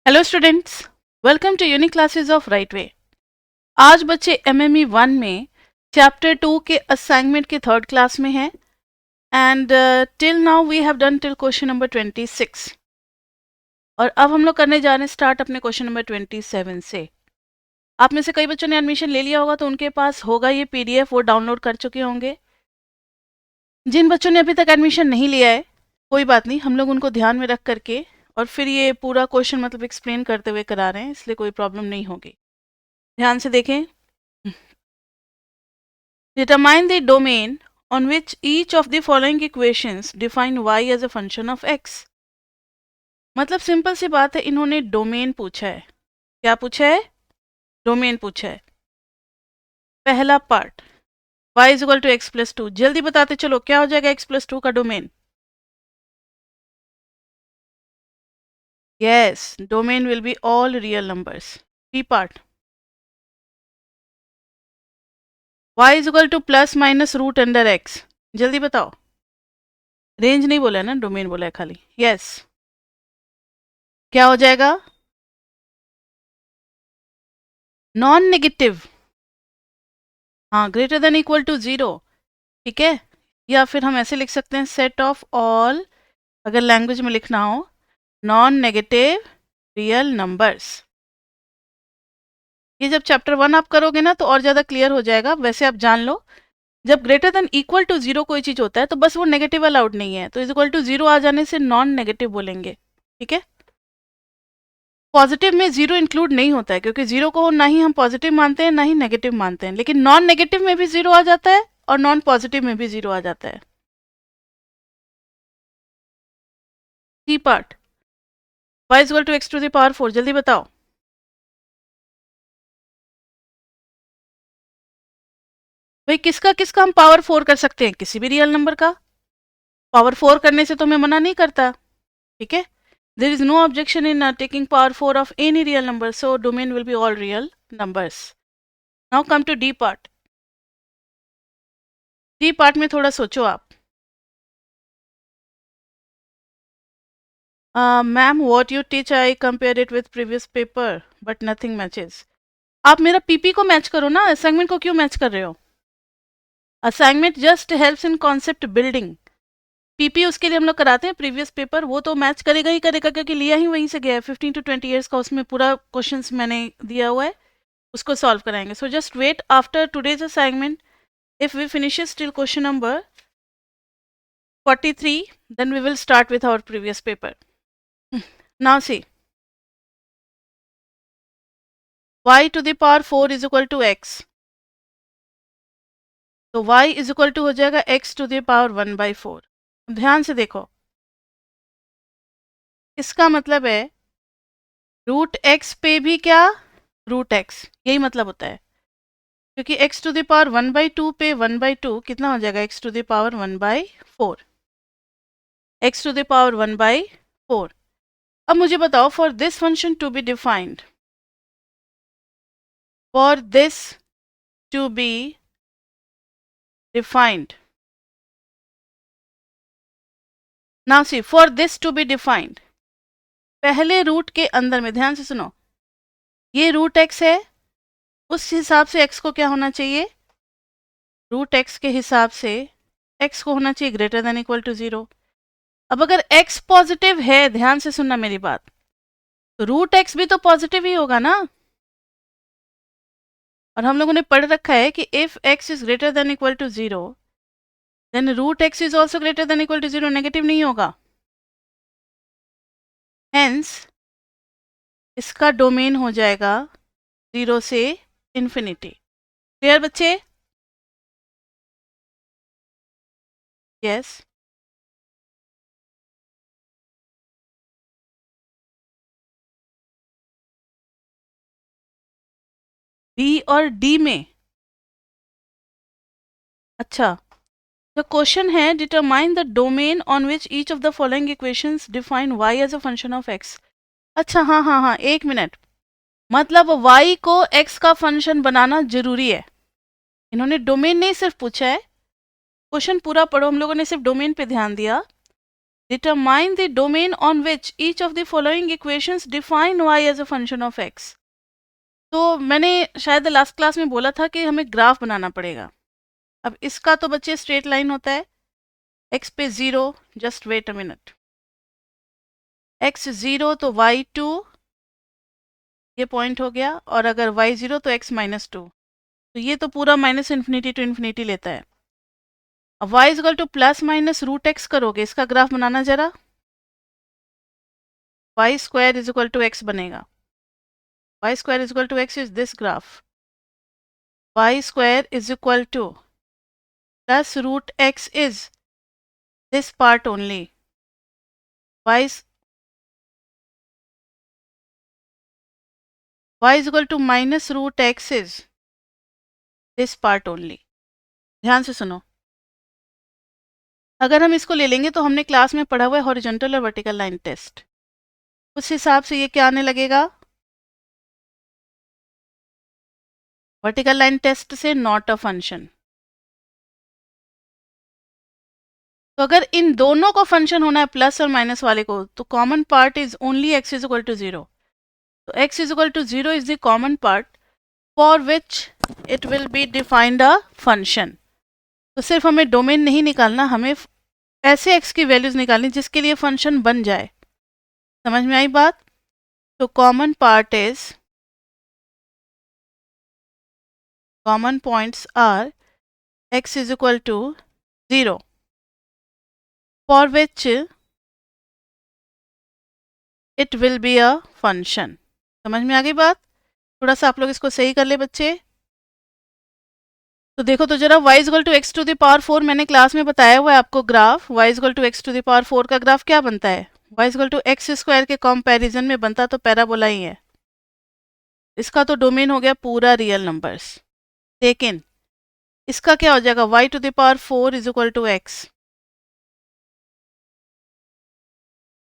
Hello students, welcome to unique classes of right way. आज बच्चे MME 1 में chapter 2 के असाइनमेंट के थर्ड क्लास में हैं and till now we have done till question number 26 और अब हम लोग करने जा रहे हैं स्टार्ट अपने क्वेश्चन नंबर 27 से। आप में से कई बच्चों ने एडमिशन ले लिया होगा तो उनके पास होगा ये पीडीएफ, वो डाउनलोड कर चुके होंगे। जिन बच्चों ने अभी तक एडमिशन नहीं लिया है कोई बात नहीं, हम लोग उनको ध्यान में रख करके और फिर ये पूरा क्वेश्चन मतलब एक्सप्लेन करते हुए करा रहे हैं, इसलिए कोई प्रॉब्लम नहीं होगी। ध्यान से देखें। Determine the domain on which each of the following equations define y as a function of x। मतलब सिंपल सी बात है, इन्होंने डोमेन पूछा है। क्या पूछा है? डोमेन पूछा है। पहला part y is equal to x plus two, जल्दी बताते चलो क्या हो जाएगा x प्लस टू का domain? Yes, domain will be all real numbers. B part y is equal to plus minus root under x, जल्दी बताओ। रेंज नहीं बोला है ना, डोमेन बोला है खाली। यस, क्या हो जाएगा? नॉन नेगेटिव, हाँ, greater than equal to zero, ठीक है। या फिर हम ऐसे लिख सकते हैं सेट ऑफ ऑल, अगर लैंग्वेज में लिखना हो, नॉन नेगेटिव रियल नंबर्स। ये जब चैप्टर 1 आप करोगे ना तो और ज़्यादा क्लियर हो जाएगा। वैसे आप जान लो, जब greater than equal to zero कोई चीज़ होता है तो बस वो नेगेटिव अलाउड नहीं है, तो इज इक्वल टू जीरो आ जाने से नॉन नेगेटिव बोलेंगे, ठीक है। पॉजिटिव में जीरो इंक्लूड नहीं होता है क्योंकि जीरो को ना ही हम पॉजिटिव मानते हैं ना ही नेगेटिव मानते हैं, लेकिन नॉन नेगेटिव में भी जीरो आ जाता है और नॉन पॉजिटिव में भी जीरो आ जाता है। C part y is equal to x to the power 4, जल्दी बताओ। भाई किसका किसका हम पावर 4 कर सकते हैं? किसी भी रियल नंबर का पावर 4 करने से तो मैं मना नहीं करता, ठीक है। There is no objection in taking power 4 of any real number, so domain will be all real numbers. Now come to D part. D part में थोड़ा सोचो आप। Ma'am what you teach I compare it with previous paper but nothing matches. आप मेरा PP को match करो ना, assignment को क्यों मैच कर रहे हो? Assignment just helps in concept building. PP उसके लिए हम लोग कराते हैं, प्रीवियस पेपर वो तो मैच करेगा ही करेगा क्योंकि लिया ही वहीं से गया है। 15 to 20 ईयर्स का उसमें पूरा क्वेश्चंस मैंने दिया हुआ है, उसको सॉल्व कराएंगे। So just wait after today's assignment, if we finishes till question number 43 then we will start with our previous paper. Now see, y to the power 4 is equal to x, तो y is equal to हो जाएगा x to the power 1/4। ध्यान से देखो, इसका मतलब है root x पे भी क्या, रूट एक्स, यही मतलब होता है। क्योंकि x टू द पावर 1/2 पे 1/2 कितना हो जाएगा, x to the power 1/4, x to the power 1/4। अब मुझे बताओ, for this function to be defined, for this to be defined, now see for this to be defined, पहले रूट के अंदर में ध्यान से सुनो, ये रूट एक्स है, उस हिसाब से x को क्या होना चाहिए, रूट एक्स के हिसाब से x को होना चाहिए greater than equal to zero. अब अगर x पॉजिटिव है, ध्यान से सुनना मेरी बात, तो रूट एक्स भी तो पॉजिटिव ही होगा ना। और हम लोगों ने पढ़ रखा है कि if x is greater than equal to zero then root x is also greater than equal to zero, negative नहीं होगा। हेंस इसका डोमेन हो जाएगा 0 से इन्फिनिटी। क्लियर बच्चे? यस। बी और डी में, अच्छा, द क्वेश्चन है determine the domain on which each of the following equations define y as a function of x। अच्छा, हाँ हाँ हाँ, एक मिनट, मतलब y को x का फंक्शन बनाना जरूरी है। इन्होंने डोमेन नहीं सिर्फ पूछा है, क्वेश्चन पूरा पढ़ो, हम लोगों ने सिर्फ डोमेन पे ध्यान दिया। Determine the domain on which each of the following equations define y as a function of x. तो मैंने शायद लास्ट क्लास में बोला था कि हमें ग्राफ बनाना पड़ेगा. अब इसका तो बच्चे स्ट्रेट लाइन होता है, x पे 0, just wait a minute, x 0 तो y 2 ये पॉइंट हो गया, और अगर y 0 तो x माइनस 2, तो ये तो पूरा माइनस इन्फिनिटी टू इन्फिनिटी लेता है. अब y is equal to plus minus root x करोगे, इसका ग्राफ बनाना जरा, y square is equal to x बनेगा. y square is equal to x is this graph. y square is equal to plus root x is this part only. y is equal to minus root x is this part only. ध्यान से सुनो, अगर हम इसको ले लेंगे तो हमने क्लास में पढ़ा हुआ है हॉरिजॉन्टल और वर्टिकल लाइन टेस्ट, उस हिसाब से ये क्या आने लगेगा, वर्टिकल लाइन टेस्ट से नॉट अ फंक्शन. तो अगर इन दोनों को फंक्शन होना है प्लस और माइनस वाले को, तो common part is only x is equal to 0. तो x is equal to 0 is the common part for which it will be defined a function. तो सिर्फ हमें डोमेन नहीं निकालना, हमें ऐसे x की वैल्यूज निकालनी जिसके लिए फंक्शन बन जाए. समझ में आई बात? तो common part is, common points are x is equal to 0 for which it will be a function. समझ में आ गई बात? थोड़ा सा आप लोग इसको सही कर ले बच्चे. तो देखो तो जरा y is equal to x to the power 4 मैंने क्लास में बताया हुआ है आपको graph. y is equal to x to the power 4 का ग्राफ क्या बनता है, y is equal to x square के कंपैरिजन में बनता तो पैराबोला ही है. इसका तो डोमेन हो गया पूरा रियल नंबर्स, लेकिन इसका क्या हो जाएगा, y to the power 4 is equal to x.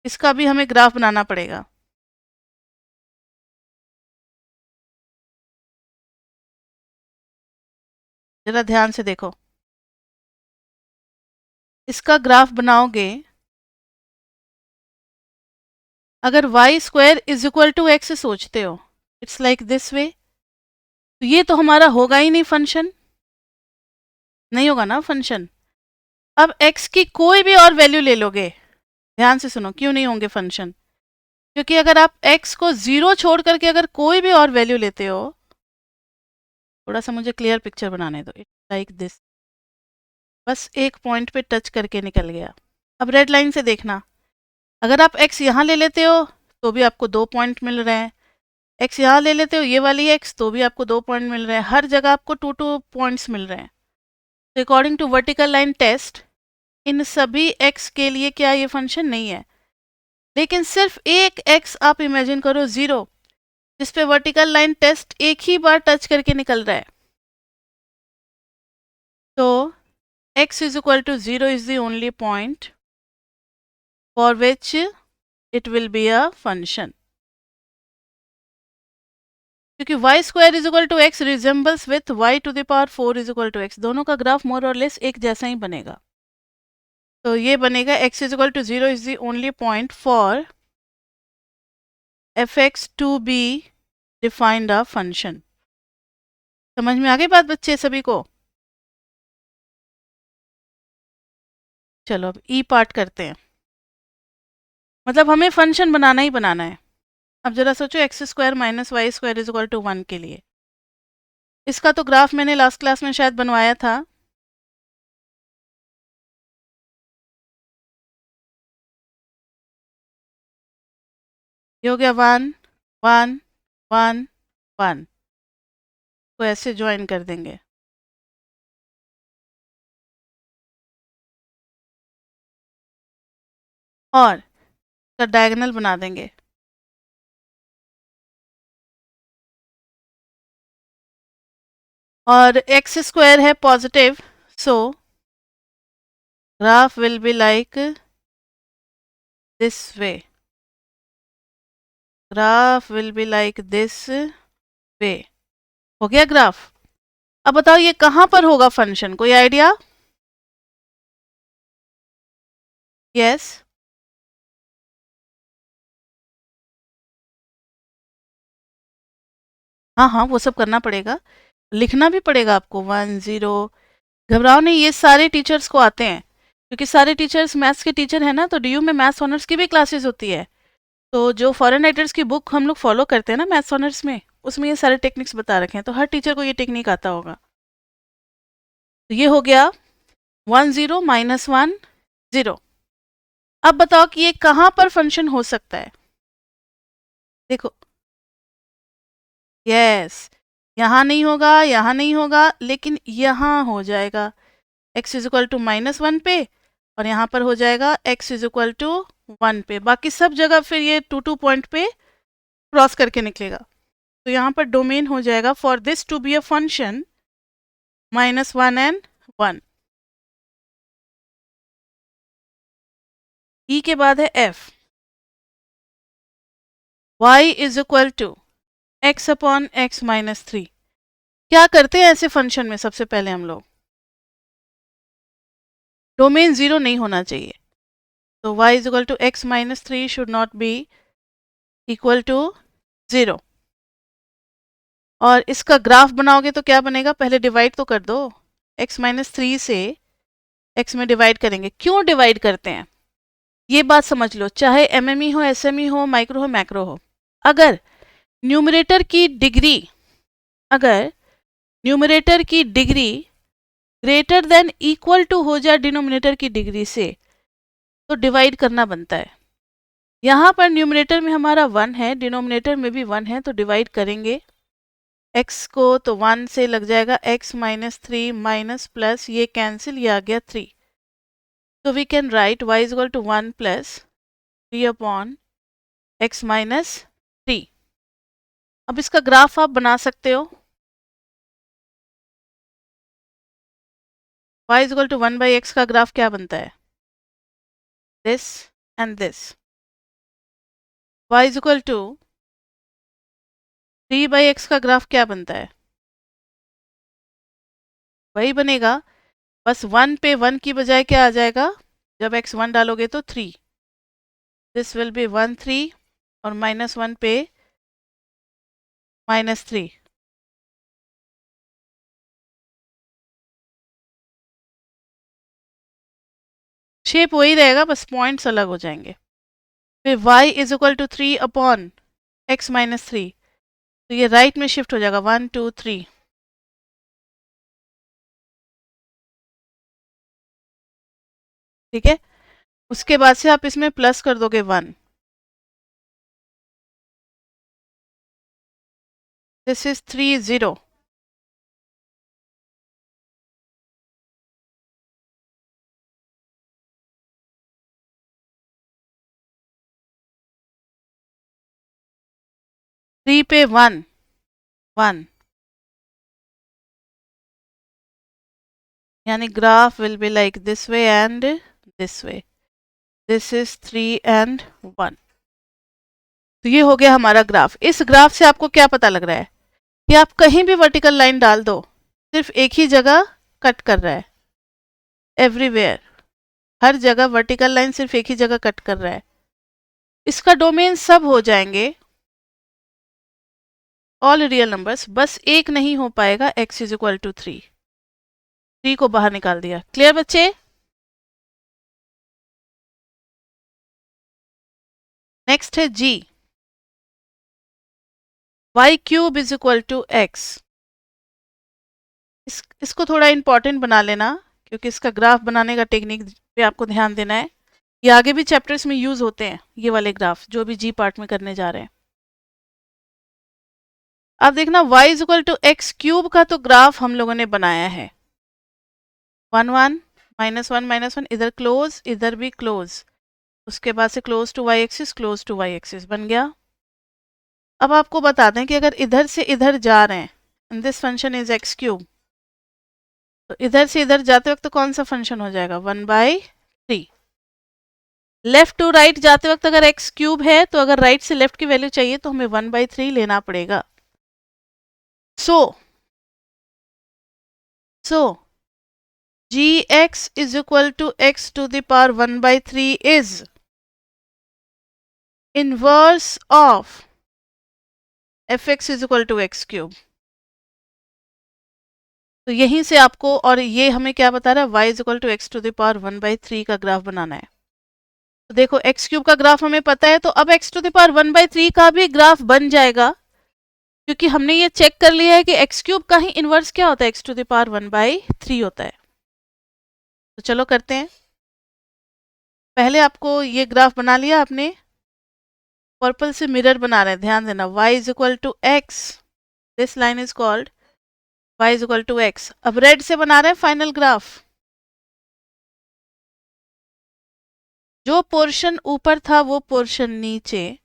इसका भी हमें ग्राफ बनाना पड़ेगा. जरा ध्यान से देखो, इसका ग्राफ बनाओगे, अगर y square is equal to x सोचते हो, इट्स लाइक दिस वे, तो ये तो हमारा होगा ही नहीं फंक्शन, नहीं होगा ना फंक्शन. अब x की कोई भी और वैल्यू ले लोगे, ध्यान से सुनो, क्यों नहीं होंगे फंक्शन, क्योंकि अगर आप x को 0 छोड़ करके अगर कोई भी और वैल्यू लेते हो, थोड़ा सा मुझे क्लियर पिक्चर बनाने दो, इट्स लाइक दिस, बस एक पॉइंट पे टच करके निकल गया. अब रेड लाइन से देखना, अगर आप x यहाँ ले लेते हो तो भी आपको 2 पॉइंट मिल रहे हैं, x यहाँ ले लेते हो ये वाली x तो भी आपको 2 पॉइंट मिल रहे हैं, हर जगह आपको 2 पॉइंट्स मिल रहे हैं. तो according to vertical line test इन सभी x के लिए क्या ये फंक्शन नहीं है, लेकिन सिर्फ एक x आप इमेजिन करो 0, जिस पे वर्टिकल लाइन टेस्ट एक ही बार टच करके निकल रहा है. तो x is equal to 0 is the only point for which it will be a function, क्योंकि y square is equal to x resembles with y to the power 4 is equal to x, दोनों का graph मोर और less एक जैसा ही बनेगा. तो ये बनेगा x is equal to 0 is the only point for fx to be defined a function. समझ में आ गई बात बच्चे सभी को? चलो अब ई पार्ट करते हैं, मतलब हमें फंक्शन बनाना ही बनाना है. अब जरा सोचो x square minus y square is equal to 1 के लिए, इसका तो ग्राफ मैंने लास्ट क्लास में शायद बनवाया था. ये हो गया 1 1 1 1, तो ऐसे ज्वाइन कर देंगे. और इसका डायगोनल बना देंगे. और एक्स स्क्वायर है positive, so graph will be like this way, graph will be like this way. हो गया ग्राफ. अब बताओ ये कहाँ पर होगा फंक्शन, कोई आइडिया? यस, हाँ हाँ, वो सब करना पड़ेगा, लिखना भी पड़ेगा आपको 1 0। घबराओ नहीं, ये सारे टीचर्स को आते हैं, क्योंकि सारे टीचर्स मैथ्स के टीचर हैं ना, तो डीयू में मैथ्स ऑनर्स की भी क्लासेस होती है। तो जो फॉरेन राइटर्स की बुक हम लोग फॉलो करते हैं ना मैथ्स ऑनर्स में, उसमें ये सारे टेक्निक्स बता रखे हैं, तो हर टीचर को ये टेक्निक आता होगा। तो ये हो गया 1 0 -1 0। अब बताओ कि ये कहाँ पर फंक्शन हो सकता है। देखो, यस, यहाँ नहीं होगा, यहाँ नहीं होगा, लेकिन यहाँ हो जाएगा x इज इक्वल टू -1 पे, और यहाँ पर हो जाएगा x इज इक्वल टू 1 पे। बाकी सब जगह फिर ये 2 पॉइंट पे क्रॉस करके निकलेगा। तो यहाँ पर डोमेन हो जाएगा for this to be a function -1 and 1। E के बाद है f, y is equal to x upon x -3। क्या करते हैं ऐसे फंक्शन में? सबसे पहले हम लोग, डोमेन 0 नहीं होना चाहिए, तो y is equal to x -3 should not be equal to 0। और इसका ग्राफ बनाओगे तो क्या बनेगा? पहले डिवाइड तो कर दो, x -3 से x में डिवाइड करेंगे। क्यों डिवाइड करते हैं ये बात समझ लो, चाहे एमएमई हो, एसएमई हो, माइक्रो हो, मैक्रो हो। अगर न्यूमरेटर की डिग्री अगर न्यूमरेटर की degree greater than equal to हो जाए डिनोमिनेटर की डिग्री से, तो डिवाइड करना बनता है। यहाँ पर न्यूमरेटर में हमारा 1 है, डिनोमिनेटर में भी 1 है, तो डिवाइड करेंगे x को, तो 1 से लग जाएगा x -3 माइनस प्लस, ये कैंसिल, ये आ गया 3। तो we can write y is equal to 1 plus 3 upon x -3। अब इसका ग्राफ आप बना सकते हो। y is equal to 1 by x का ग्राफ क्या बनता है? This and this. y is equal to 3 by x का ग्राफ क्या बनता है? वही बनेगा, बस 1 पे 1 की बजाय क्या आ जाएगा? जब x 1 डालोगे तो 3, दिस विल बी 1 3, और -1 पे -3। शेप वही रहेगा, बस पॉइंट्स अलग हो जाएंगे। फिर y is equal to 3 upon x -3, तो ये राइट में शिफ्ट हो जाएगा 1 2 3। ठीक है, उसके बाद से आप इसमें प्लस कर दोगे 1, दिस इज 3 0। थ्री पे 1 1, यानी graph will be like this way and this way, this is 3 and 1। तो ये हो गया हमारा ग्राफ। इस ग्राफ से आपको क्या पता लग रहा है कि आप कहीं भी वर्टिकल लाइन डाल दो, सिर्फ एक ही जगह कट कर रहा है, एवरीवेयर, हर जगह वर्टिकल लाइन सिर्फ एक ही जगह कट कर रहा है। इसका डोमेन सब हो जाएंगे ऑल रियल नंबर्स, बस एक नहीं हो पाएगा, x इज इक्वल टू 3। 3 को बाहर निकाल दिया। क्लियर बच्चे? नेक्स्ट है g, y cube is equal to x। इसको थोड़ा इंपॉर्टेंट बना लेना, क्योंकि इसका ग्राफ बनाने का टेक्निक पे आपको ध्यान देना है। ये आगे भी चैप्टर्स में यूज होते हैं, ये वाले ग्राफ जो भी जी पार्ट में करने जा रहे हैं। अब देखना, y is equal to x cube का तो ग्राफ हम लोगों ने बनाया है, 1 1 -1 -1, इधर क्लोज, इधर भी क्लोज, उसके बाद से close to y axis, close to y axis बन गया। अब आपको बता दें कि अगर इधर से इधर जा रहे हैं, this function is x cube, तो इधर से इधर जाते वक्त कौन सा फंक्शन हो जाएगा? 1/3। लेफ्ट टू राइट जाते वक्त अगर एक्स क्यूब है, तो अगर राइट से लेफ्ट की वैल्यू चाहिए तो हमें 1/3 लेना पड़ेगा। सो gx is equal to x to the power 1/3 is inverse of f x is equal to x cube. तो यहीं से आपको, और ये हमें क्या बता रहा है, y is equal to x to the power 1/3 का ग्राफ बनाना है। तो देखो एक्स क्यूब का ग्राफ हमें पता है, तो अब एक्स टू द पावर 1/3 का भी ग्राफ बन जाएगा, क्योंकि हमने ये चेक कर लिया है कि एक्स क्यूब का ही इन्वर्स क्या होता है, एक्स टू द पावर 1/3 होता है। तो चलो करते हैं। पहले आपको ये ग्राफ बना लिया आपने, पर्पल से मिरर बना रहे हैं, ध्यान देना, y is equal to x, this line is called y is equal to x. अब रेड से बना रहे हैं फाइनल ग्राफ। जो पोर्शन ऊपर था वो पोर्शन नीचे,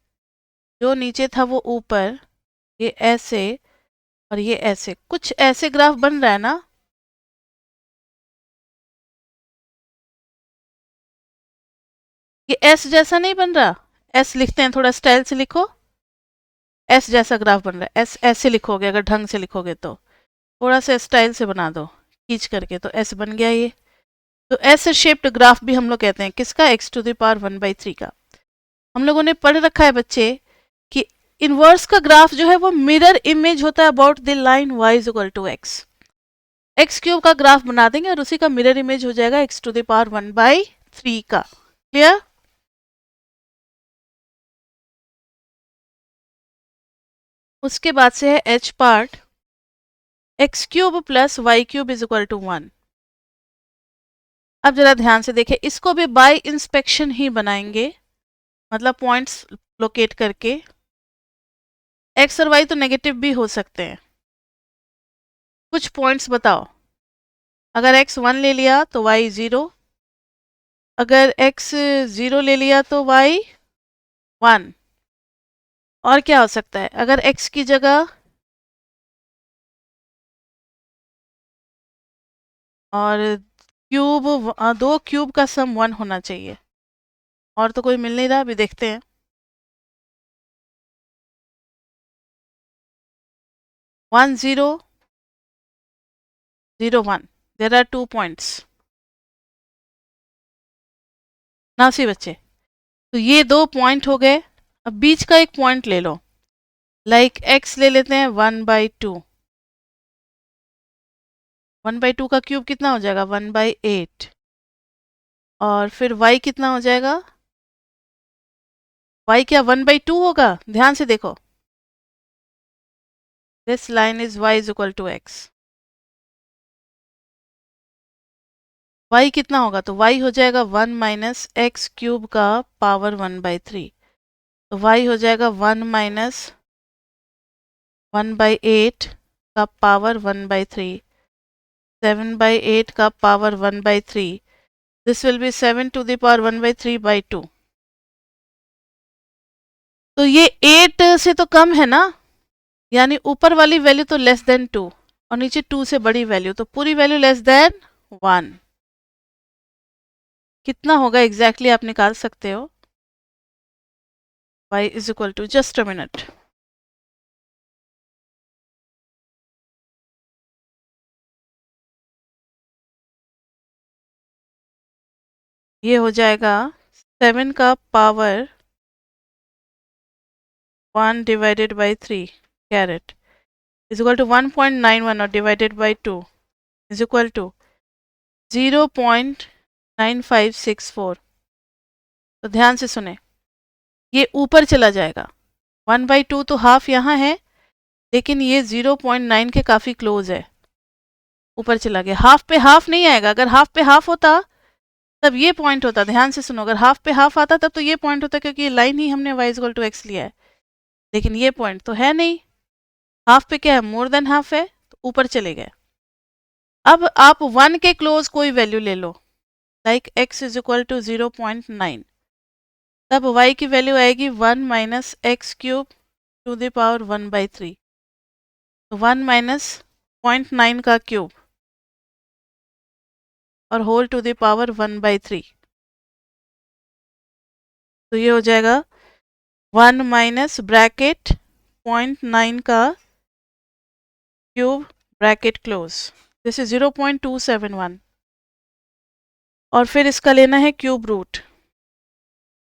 जो नीचे था वो ऊपर, ये ऐसे और ये ऐसे, कुछ ऐसे ग्राफ बन रहा है ना। ये एस जैसा नहीं बन रहा, एस लिखते हैं, थोड़ा स्टाइल से लिखो, एस जैसा ग्राफ बन रहा है, एस ऐसे लिखोगे, अगर ढंग से लिखोगे तो थोड़ा सा स्टाइल से बना दो खींच करके, तो एस बन गया ये। तो एस शेप्ड ग्राफ भी हम लोग कहते हैं किसका, एक्स टू द पावर 1/3 का। हम लोगों ने पढ़ रखा है बच्चे कि इनवर्स का ग्राफ जो है वो मिरर इमेज होता है about the line y is equal to x. X cube का ग्राफ बना देंगे और उसी का मिरर इमेज हो जाएगा एक्स टू द पावर 1/3 का। क्लियर? उसके बाद से है H part, x cube plus y cube is equal to 1। अब जरा ध्यान से देखें, इसको भी बाय इंस्पेक्शन ही बनाएंगे, मतलब पॉइंट्स लोकेट करके। एक्स और वाई तो नेगेटिव भी हो सकते हैं, कुछ पॉइंट्स बताओ। अगर एक्स 1 ले लिया तो वाई 0, अगर एक्स 0 ले लिया तो वाई 1। और क्या हो सकता है, अगर एक्स की जगह, और क्यूब, दो क्यूब का सम 1 होना चाहिए, और तो कोई मिल नहीं रहा, अभी देखते हैं। 1 0 0 1, देर आर 2 पॉइंट्स। ना सी बच्चे, तो ये 2 पॉइंट हो गए। अब बीच का एक पॉइंट ले लो, लाइक एक्स ले लेते हैं 1/2। 1/2 का क्यूब कितना हो जाएगा, 1/8। और फिर y कितना हो जाएगा, y क्या 1/2 होगा, ध्यान से देखो, this line is y is equal to x. y कितना होगा, तो y हो जाएगा 1 माइनस एक्स क्यूब का पावर 1/3। तो y हो जाएगा 1 माइनस 1/8 का पावर 1/3, 7/8 का power 1/3, this will be 7 to the power 1/3/2। तो ये 8 से तो कम है ना, यानी ऊपर वाली वैल्यू तो लेस देन 2 और नीचे 2 से बड़ी वैल्यू, तो पूरी वैल्यू लेस देन 1। कितना होगा एग्जैक्टली आप निकाल सकते हो, y is equal to, just a minute, ये हो जाएगा 7 का power 1 divided by 3 caret is equal to 1.91 और divided by 2 is equal to 0.9564। तो ध्यान से सुने, ये ऊपर चला जाएगा, 1/2 तो हाफ यहाँ है, लेकिन ये 0.9 के काफ़ी क्लोज है, ऊपर चला गया। हाफ पे हाफ नहीं आएगा, अगर हाफ पे हाफ होता तब ये पॉइंट होता, ध्यान से सुनो, अगर हाफ पे हाफ आता तब तो ये पॉइंट होता, क्योंकि ये लाइन ही हमने y इक्वल टू एक्स लिया है, लेकिन ये पॉइंट तो है नहीं, हाफ पे क्या है, मोर देन हाफ है, तो ऊपर चले गए। अब आप 1 के क्लोज कोई वैल्यू ले लो, like x is equal to 0.9, तब y की वैल्यू आएगी 1 minus x cube to the power 1/3, तो 1 माइनस 0.9 का क्यूब और होल टू द पावर 1/3, तो ये हो जाएगा 1 माइनस ब्रैकेट 0.9 का cube bracket close, this is 0.271, और फिर इसका लेना है cube root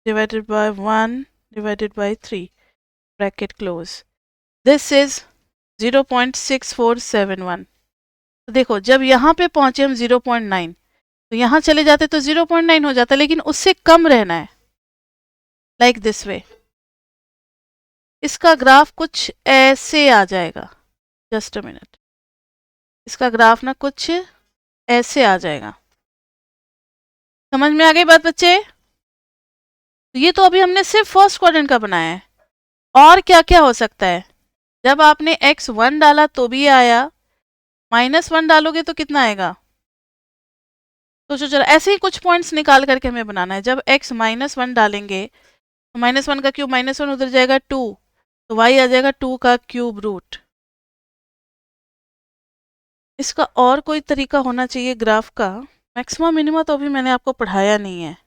divided by 1 divided by 3 bracket close, this is 0.6471। तो देखो जब यहाँ पे पहुंचे हम 0.9, तो यहाँ चले जाते तो 0.9 हो जाता, लेकिन उससे कम रहना है, लाइक दिस वे। इसका ग्राफ कुछ ऐसे आ जाएगा, जस्ट अ मिनट, इसका ग्राफ ना कुछ ऐसे आ जाएगा। समझ में आ गई बात बच्चे? तो ये तो अभी हमने सिर्फ फर्स्ट क्वाड्रेंट का बनाया है, और क्या क्या हो सकता है। जब आपने x1 डाला तो भी आया, -1 डालोगे तो कितना आएगा। तो जो चलो ऐसे ही कुछ पॉइंट्स निकाल करके हमें बनाना है। जब x -1 डालेंगे तो -1 का क्यूब -1 उधर जाएगा 2, तो y आ जाएगा 2 का क्यूब रूट। इसका और कोई तरीका होना चाहिए ग्राफ का। मैक्सिमम मिनिमा तो अभी मैंने आपको पढ़ाया नहीं है,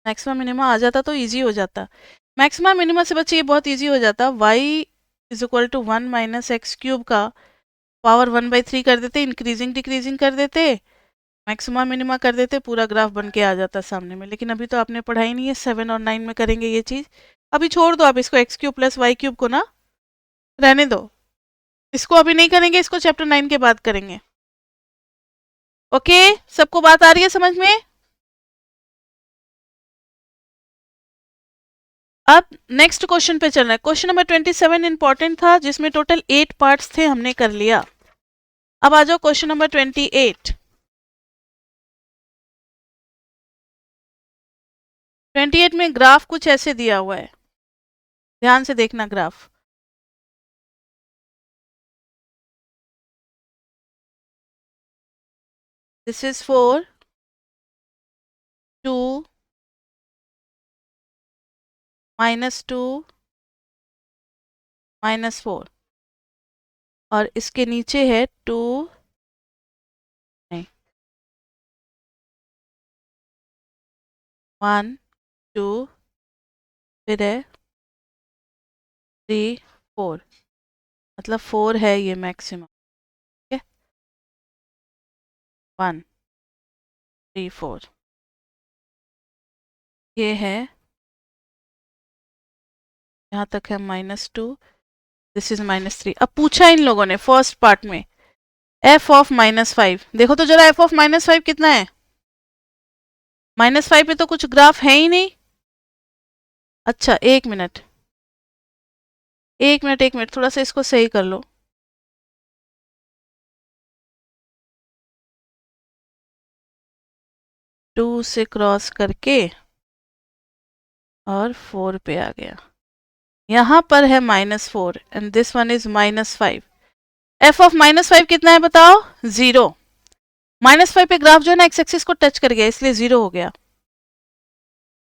मैक्सिमम मिनिमा आ जाता तो इजी हो जाता। मैक्सिमम मिनिमा से बच्चे ये बहुत इजी हो जाता, y is equal to 1 minus x cube का पावर 1/3 कर देते, इंक्रीजिंग डिक्रीजिंग कर देते, मैक्सिमम मिनिमा कर देते, पूरा ग्राफ बन के आ जाता सामने में। लेकिन अभी तो आपने पढ़ाई नहीं है, 7 और 9 में करेंगे ये चीज़। अभी छोड़ दो आप इसको, x cube plus y cube को ना रहने दो, इसको अभी नहीं करेंगे, इसको चैप्टर 9 के बाद करेंगे। ओके, सबको बात आ रही है समझ में? अब नेक्स्ट क्वेश्चन पे चलना है। क्वेश्चन नंबर 27 इंपॉर्टेंट था, जिसमें टोटल 8 पार्ट्स थे, हमने कर लिया। अब आ जाओ क्वेश्चन नंबर 28। 28 में ग्राफ कुछ ऐसे दिया हुआ है, ध्यान से देखना ग्राफ। दिस इज 4 2 -2 -4, और इसके नीचे है 2 नहीं 1 2, फिर है 3 4, मतलब 4 है ये मैक्सिमम। ठीक है, 1 3 4 ये है, यहाँ तक है -2, दिस इज -3। अब पूछा इन लोगों ने फर्स्ट पार्ट में f ऑफ -5, देखो तो जरा f ऑफ -5 कितना है। -5 पे तो कुछ ग्राफ है ही नहीं। अच्छा एक मिनट, एक मिनट, थोड़ा सा इसको सही कर लो। टू से क्रॉस करके और 4 पे आ गया, यहाँ पर है -4 and this one is -5। f of -5 कितना है बताओ, 0। -5 पे ग्राफ जो है ना एक्स एक्सिस को टच कर गया, इसलिए 0 हो गया।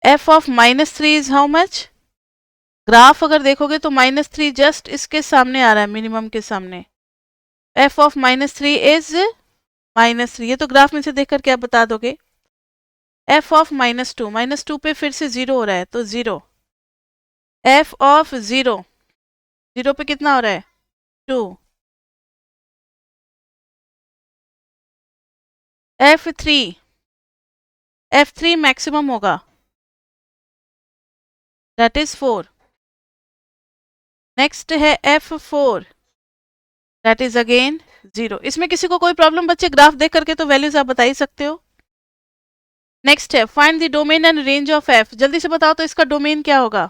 f of -3 is how much, graph अगर देखोगे तो -3 जस्ट इसके सामने आ रहा है, मिनिमम के सामने। f ऑफ -3 इज -3, ये तो ग्राफ में से देख करके आप बता दोगे। f ऑफ -2 पे फिर से 0 हो रहा है, तो 0। f ऑफ 0 पे कितना हो रहा है, 2। f3 मैक्सिमम होगा, दैट इज 4। नेक्स्ट है f4, दैट इज अगेन 0। इसमें किसी को कोई प्रॉब्लम बच्चे, ग्राफ देख करके तो वैल्यूज आप बता ही सकते हो। नेक्स्ट है find the domain and range of f, जल्दी से बताओ तो इसका डोमेन क्या होगा।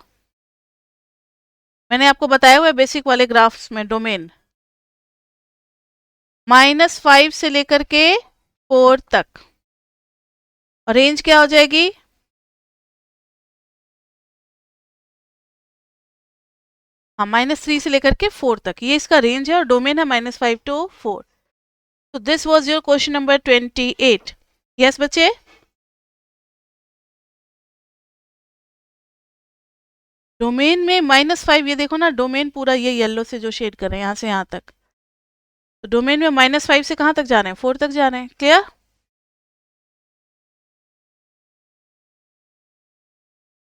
मैंने आपको बताया हुआ है बेसिक वाले ग्राफ्स में डोमेन, -5 से लेकर के 4 तक, और रेंज क्या हो जाएगी, हाँ -3 से लेकर के 4 तक, ये इसका रेंज है, और डोमेन है -5 to 4। तो this was your question number 28। Yes बच्चे, डोमेन में -5, ये देखो ना डोमेन पूरा ये येलो से जो शेड कर रहे हैं यहाँ से यहाँ तक, तो डोमेन में -5 से कहाँ तक जा रहे हैं, 4 तक जा रहे हैं। क्लियर?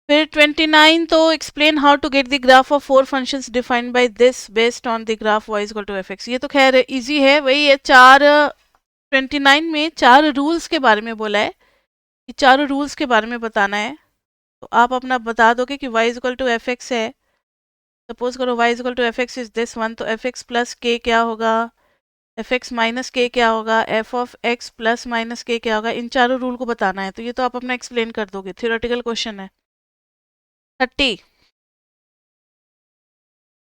फिर 29, तो explain how to get the graph of 4 functions defined by this based on the graph y equal to fx। ये तो खैर इजी है, वही है। 29 में 4 रूल्स के बारे में बोला है, कि चारों रूल्स के बारे में बताना है। तो आप अपना बता दोगे कि y इक्वल टू fx है, सपोज करो y is equal to f x is this one, तो एफ एक्स प्लस के क्या होगा, एफ एक्स माइनस के क्या होगा, f of x plus minus k क्या होगा। इन चारों रूल को बताना है, तो ये तो आप अपना एक्सप्लेन कर दोगे, थ्योरेटिकल क्वेश्चन है। 30।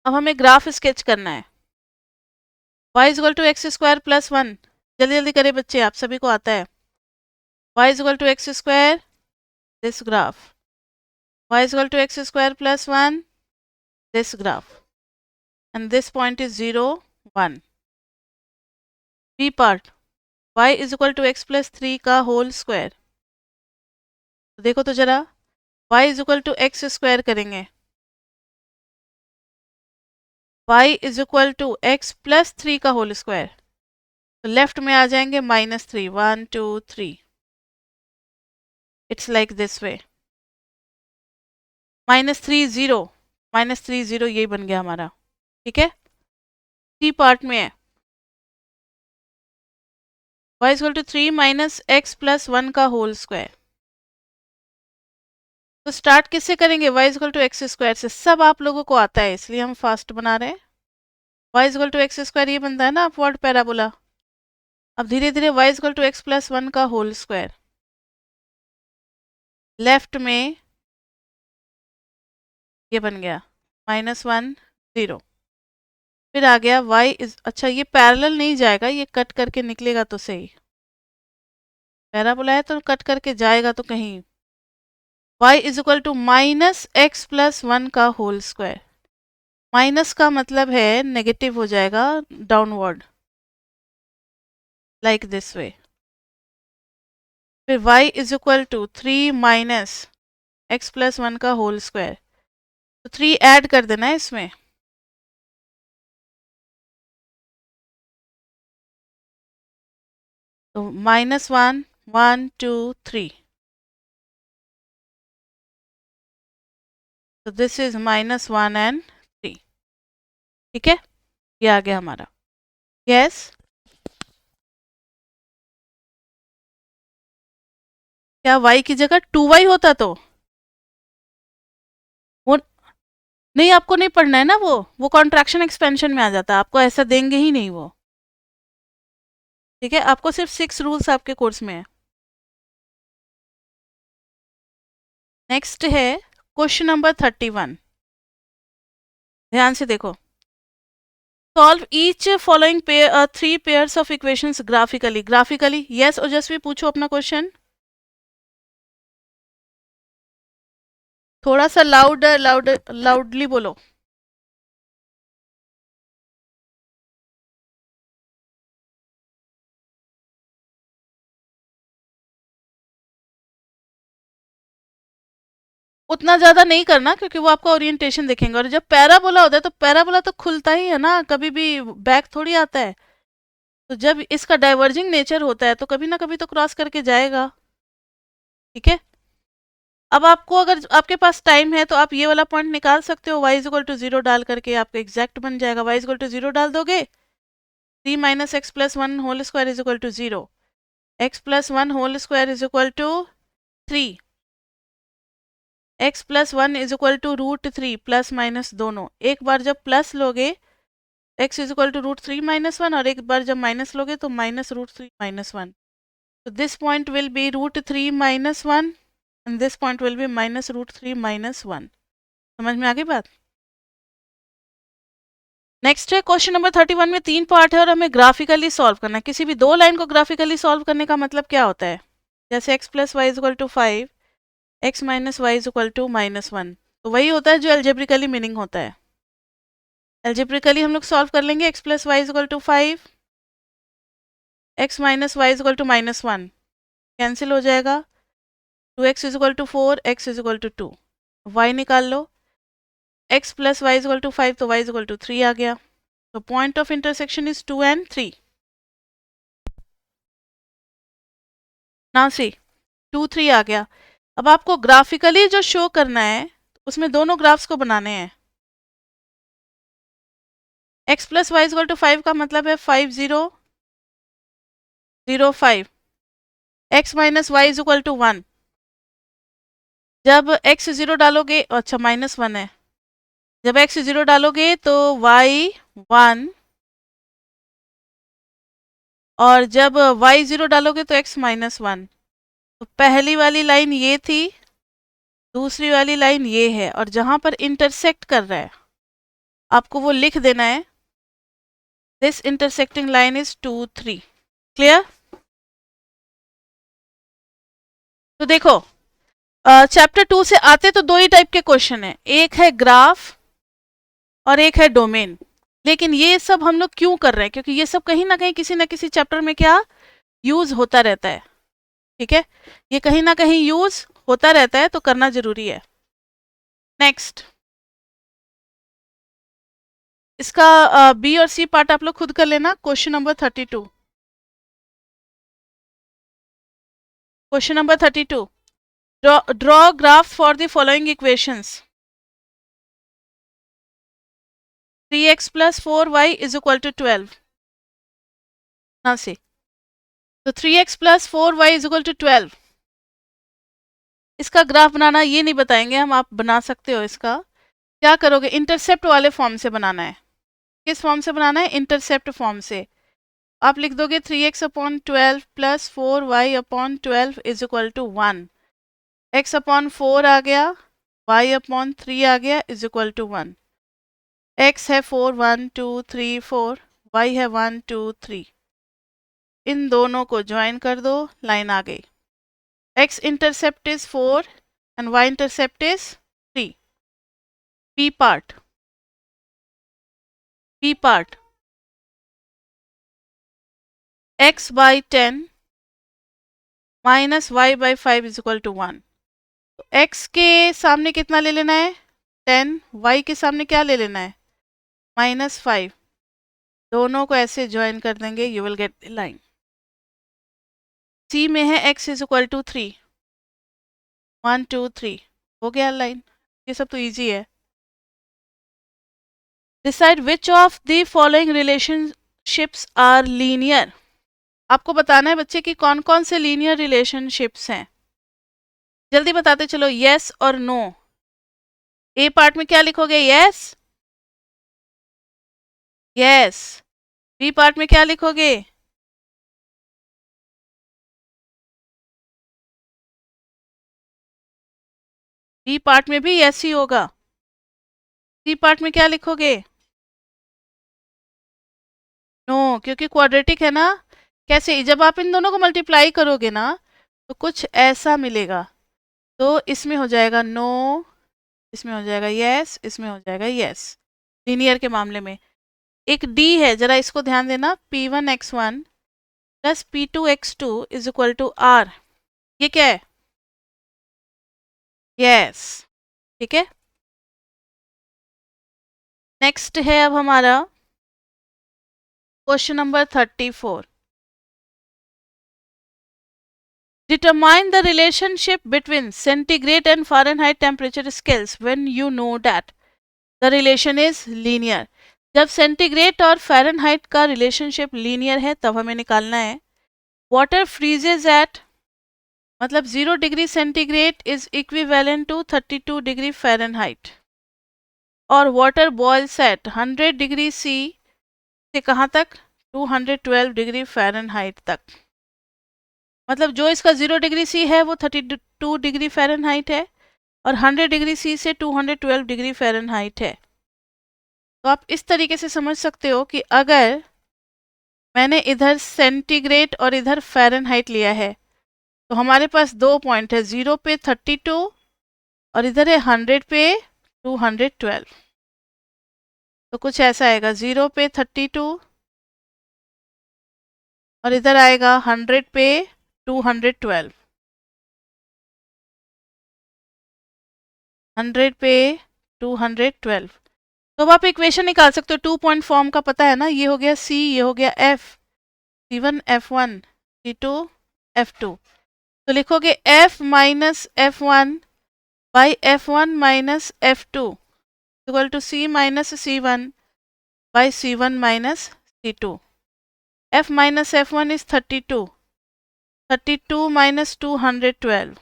अब हमें ग्राफ स्केच करना है। y is equal to x square plus one, जल्दी जल्दी करें बच्चे, आप सभी को आता है। y is equal to x square, this graph, y is equal to x square plus 1, this graph, and this point is 0, 1. B part, y is equal to x plus 3 का होल स्क्वायर। तो देखो तो जरा, y is equal to x square करेंगे, y is equal to x plus 3 का whole square, तो left में आ जाएंगे -3, 1 2 3, इट्स लाइक दिस वे, -3 0, -3 0, यही बन गया हमारा। ठीक है, सी पार्ट में है y is equal to 3 minus x plus 1 का होल स्क्वायर। तो स्टार्ट किससे करेंगे, y is equal to x square से, सब आप लोगों को आता है इसलिए हम फास्ट बना रहे हैं। y is equal to x square ये बनता है ना अपवर्ड पैराबोला। अब धीरे धीरे y is equal to x plus 1 का होल स्क्वायर, लेफ्ट में ये बन गया -1 0, फिर आ गया y इज, अच्छा ये पैरेलल नहीं जाएगा, ये कट करके निकलेगा तो सही, पैराबोला है तो कट करके जाएगा तो कहीं, y is equal to minus x plus 1 का होल स्क्वायर, माइनस का मतलब है नेगेटिव हो जाएगा डाउनवर्ड, लाइक दिस वे। फिर y is equal to 3 minus x plus 1 का होल स्क्वायर, तो 3 ऐड कर देना है इसमें, तो -1 1 2 3, तो दिस इज -1 एंड 3। ठीक है, ये आ गया हमारा। यस क्या y की जगह 2y होता तो वो, नहीं आपको नहीं पढ़ना है ना, वो कॉन्ट्रैक्शन एक्सपेंशन में आ जाता है, आपको ऐसा देंगे ही नहीं वो। ठीक है, आपको सिर्फ 6 रूल्स आपके कोर्स में है। नेक्स्ट है क्वेश्चन नंबर 31, ध्यान से देखो। Solve each following three pairs of equations graphically, graphically yes ओजस्वी पूछो अपना क्वेश्चन, थोड़ा सा लाउडली बोलो। उतना ज्यादा नहीं करना क्योंकि वो आपका ओरिएंटेशन देखेंगे, और जब पैराबोला होता है तो पैराबोला तो खुलता ही है ना, कभी भी बैक थोड़ी आता है, तो जब इसका डाइवर्जिंग नेचर होता है तो कभी ना कभी तो क्रॉस करके जाएगा। ठीक है, अब आपको अगर आपके पास टाइम है तो आप ये वाला पॉइंट निकाल सकते हो, y इज इक्वल टू 0 डाल करके आपका एग्जैक्ट बन जाएगा, y इज इक्वल टू 0 डाल दोगे, 3 minus x plus 1 whole square is equal to 0, x plus 1 whole square is equal to 3, x plus 1 is equal to √3, plus minus दोनों, एक बार जब प्लस लोगे x is equal to √3 minus 1, और एक बार जब माइनस लोगे तो -√3 माइनस 1, तो this point will be √3 minus 1 and this point will be -√3 minus 1। समझ में आ गई बात। नेक्स्ट है क्वेश्चन नंबर 31 में 3 पार्ट है और हमें ग्राफिकली सॉल्व करना है। किसी भी दो लाइन को ग्राफिकली सॉल्व करने का मतलब क्या होता है, जैसे x plus Y is equal to 5, x minus Y is equal to -1, तो वही होता है जो एल्जेब्रिकली मीनिंग होता है। एल्जेब्रिकली हम लोग सॉल्व कर लेंगे, x plus Y is equal to 5, x minus Y is equal to -1, cancel हो जाएगा, 2x is equal to 4, x is equal to 2, y निकाल लो, x plus Y is equal to 5, तो y इज इक्वल टू 3 आ गया, तो point of intersection is 2 and 3। Now C 2 3 आ गया। अब आपको ग्राफिकली जो शो करना है उसमें दोनों ग्राफ्स को बनाने हैं। x plus y equal to 5 का मतलब है 5 0 0 5, x minus Y is equal to 1, जब x 0 डालोगे, अच्छा -1 है, जब x 0 डालोगे तो y 1, और जब y 0 डालोगे तो x -1। तो पहली वाली लाइन ये थी, दूसरी वाली लाइन ये है, और जहां पर इंटरसेक्ट कर रहा है आपको वो लिख देना है, this intersecting line is 2 3। Clear? तो देखो, चैप्टर 2 से आते तो दो ही टाइप के क्वेश्चन है, एक है ग्राफ और एक है डोमेन। लेकिन ये सब हम लोग क्यों कर रहे हैं? क्योंकि ये सब कहीं ना कहीं किसी ना किसी चैप्टर में क्या यूज होता रहता है। ठीक है, ये कहीं ना कहीं यूज होता रहता है, तो करना जरूरी है। नेक्स्ट, इसका बी और सी पार्ट आप लोग खुद कर लेना। Question number 32। Question number 32, draw graph for the following equations. 3x plus 4y is equal to 12। now see, तो 3x plus 4y is equal to 12। इसका ग्राफ बनाना ये नहीं बताएंगे हम, आप बना सकते हो। इसका क्या करोगे, इंटरसेप्ट वाले फॉर्म से बनाना है। किस फॉर्म से बनाना है? इंटरसेप्ट फॉर्म से। आप लिख दोगे 3x upon 12 plus 4y upon 12 is equal to 1। x upon 4 आ गया, y अपॉन 3 आ गया, इज इक्वल टू 1। x है 4 1 2 3 4, y है 1 2 3। इन दोनों को ज्वाइन कर दो, लाइन आ गई। x intercept is 4 and y intercept is 3। p part, p part, x by 10 minus y by 5 is equal to 1। तो x के सामने कितना ले लेना है? 10। y के सामने क्या ले लेना है? -5। दोनों को ऐसे ज्वाइन कर देंगे, you will get the line. C में है x इज इक्वल टू 3, 1 2 3, हो गया लाइन। ये सब तो इजी है। Decide which of the following relationships are linear. आपको बताना है बच्चे कि कौन कौन से लीनियर रिलेशनशिप्स हैं। जल्दी बताते चलो, यस और नो। ए पार्ट में क्या लिखोगे? Yes, yes. बी पार्ट में क्या लिखोगे? बी पार्ट में भी यस ही होगा। सी पार्ट में क्या लिखोगे? नो, क्योंकि क्वाड्रेटिक है ना। कैसे? जब आप इन दोनों को मल्टीप्लाई करोगे ना तो कुछ ऐसा मिलेगा। तो इसमें हो जाएगा नो, इसमें हो जाएगा यस, इसमें हो जाएगा यस, लीनियर के मामले में। एक डी है, जरा इसको ध्यान देना, p1x1 plus p2x2 is equal to R. ये क्या है? यस। ठीक है, नेक्स्ट है अब हमारा question number 34। Determine the relationship between centigrade and Fahrenheit temperature scales when you know that the relation is linear। जब सेंटीग्रेड और फ़ारेनहाइट का रिलेशनशिप लीनियर है तब हमें निकालना है। वाटर फ्रीजेज एट, मतलब 0 degree centigrade is equivalent to 32 degree Fahrenheit, और water boils at 100 degree C से कहाँ तक? 212 डिग्री फ़ारेनहाइट तक। मतलब जो इसका 0 डिग्री सी है वो 32 डिग्री फ़ारेनहाइट है, और 100 डिग्री सी से 212 डिग्री फ़ारेनहाइट है। तो आप इस तरीके से समझ सकते हो कि अगर मैंने इधर सेंटीग्रेड और इधर फ़ारेनहाइट लिया है तो हमारे पास दो पॉइंट है, 0 पे 32 और इधर है 100 पे 212। तो कुछ ऐसा आएगा, 0 पे 32 और इधर आएगा 100 पे 212, 100 पे 212। तो अब आप इक्वेशन निकाल सकते हो, 2 पॉइंट फॉर्म का पता है ना। ये हो गया सी, ये हो गया F, C1 F1 C2 F2। तो लिखोगे F minus F1 by F1 minus F2 equal to C minus C1 by C1 minus C2। F minus F1 is 32, 32 minus 212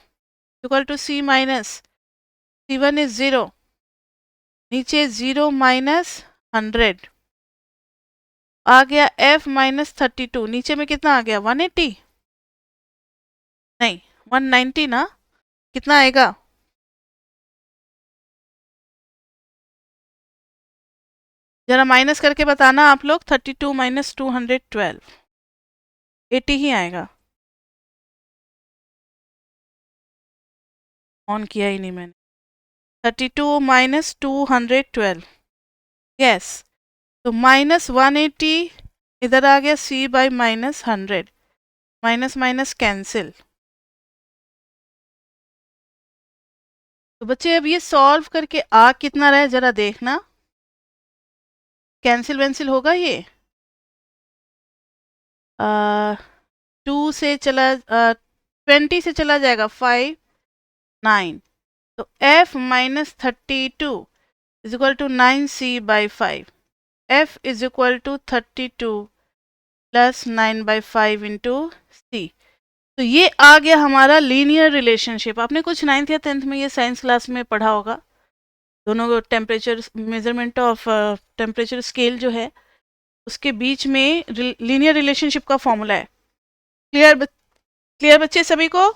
equal to C minus C1 is 0, नीचे 0 minus 100 आ गया f minus 32, नीचे में कितना आ गया 180, नहीं 190 ना, कितना आएगा? जरा माइनस करके बताना आप लोग, 32 माइनस 212, 80 ही आएगा। ऑन किया ही नहीं मैंने। 32 माइनस 212, यस, तो माइनस 180 इधर आ गया, c by minus 100, minus minus cancel. तो बच्चे अब ये सॉल्व करके आ कितना रहे जरा देखना, कैंसिल वैंसिल होगा ये? 2 से चला 20 से चला जाएगा 5 9, तो f minus 32 is equal to 9c by 5, f is equal to 32 plus 9 by 5 into C. तो ये आ गया हमारा लीनियर रिलेशनशिप। आपने कुछ 9th या 10th में ये साइंस क्लास में पढ़ा होगा। दोनों temperature, measurement of temperature scale जो है उसके बीच में लीनियर रिलेशनशिप का फॉर्मूला है। क्लियर बच्चे सभी को?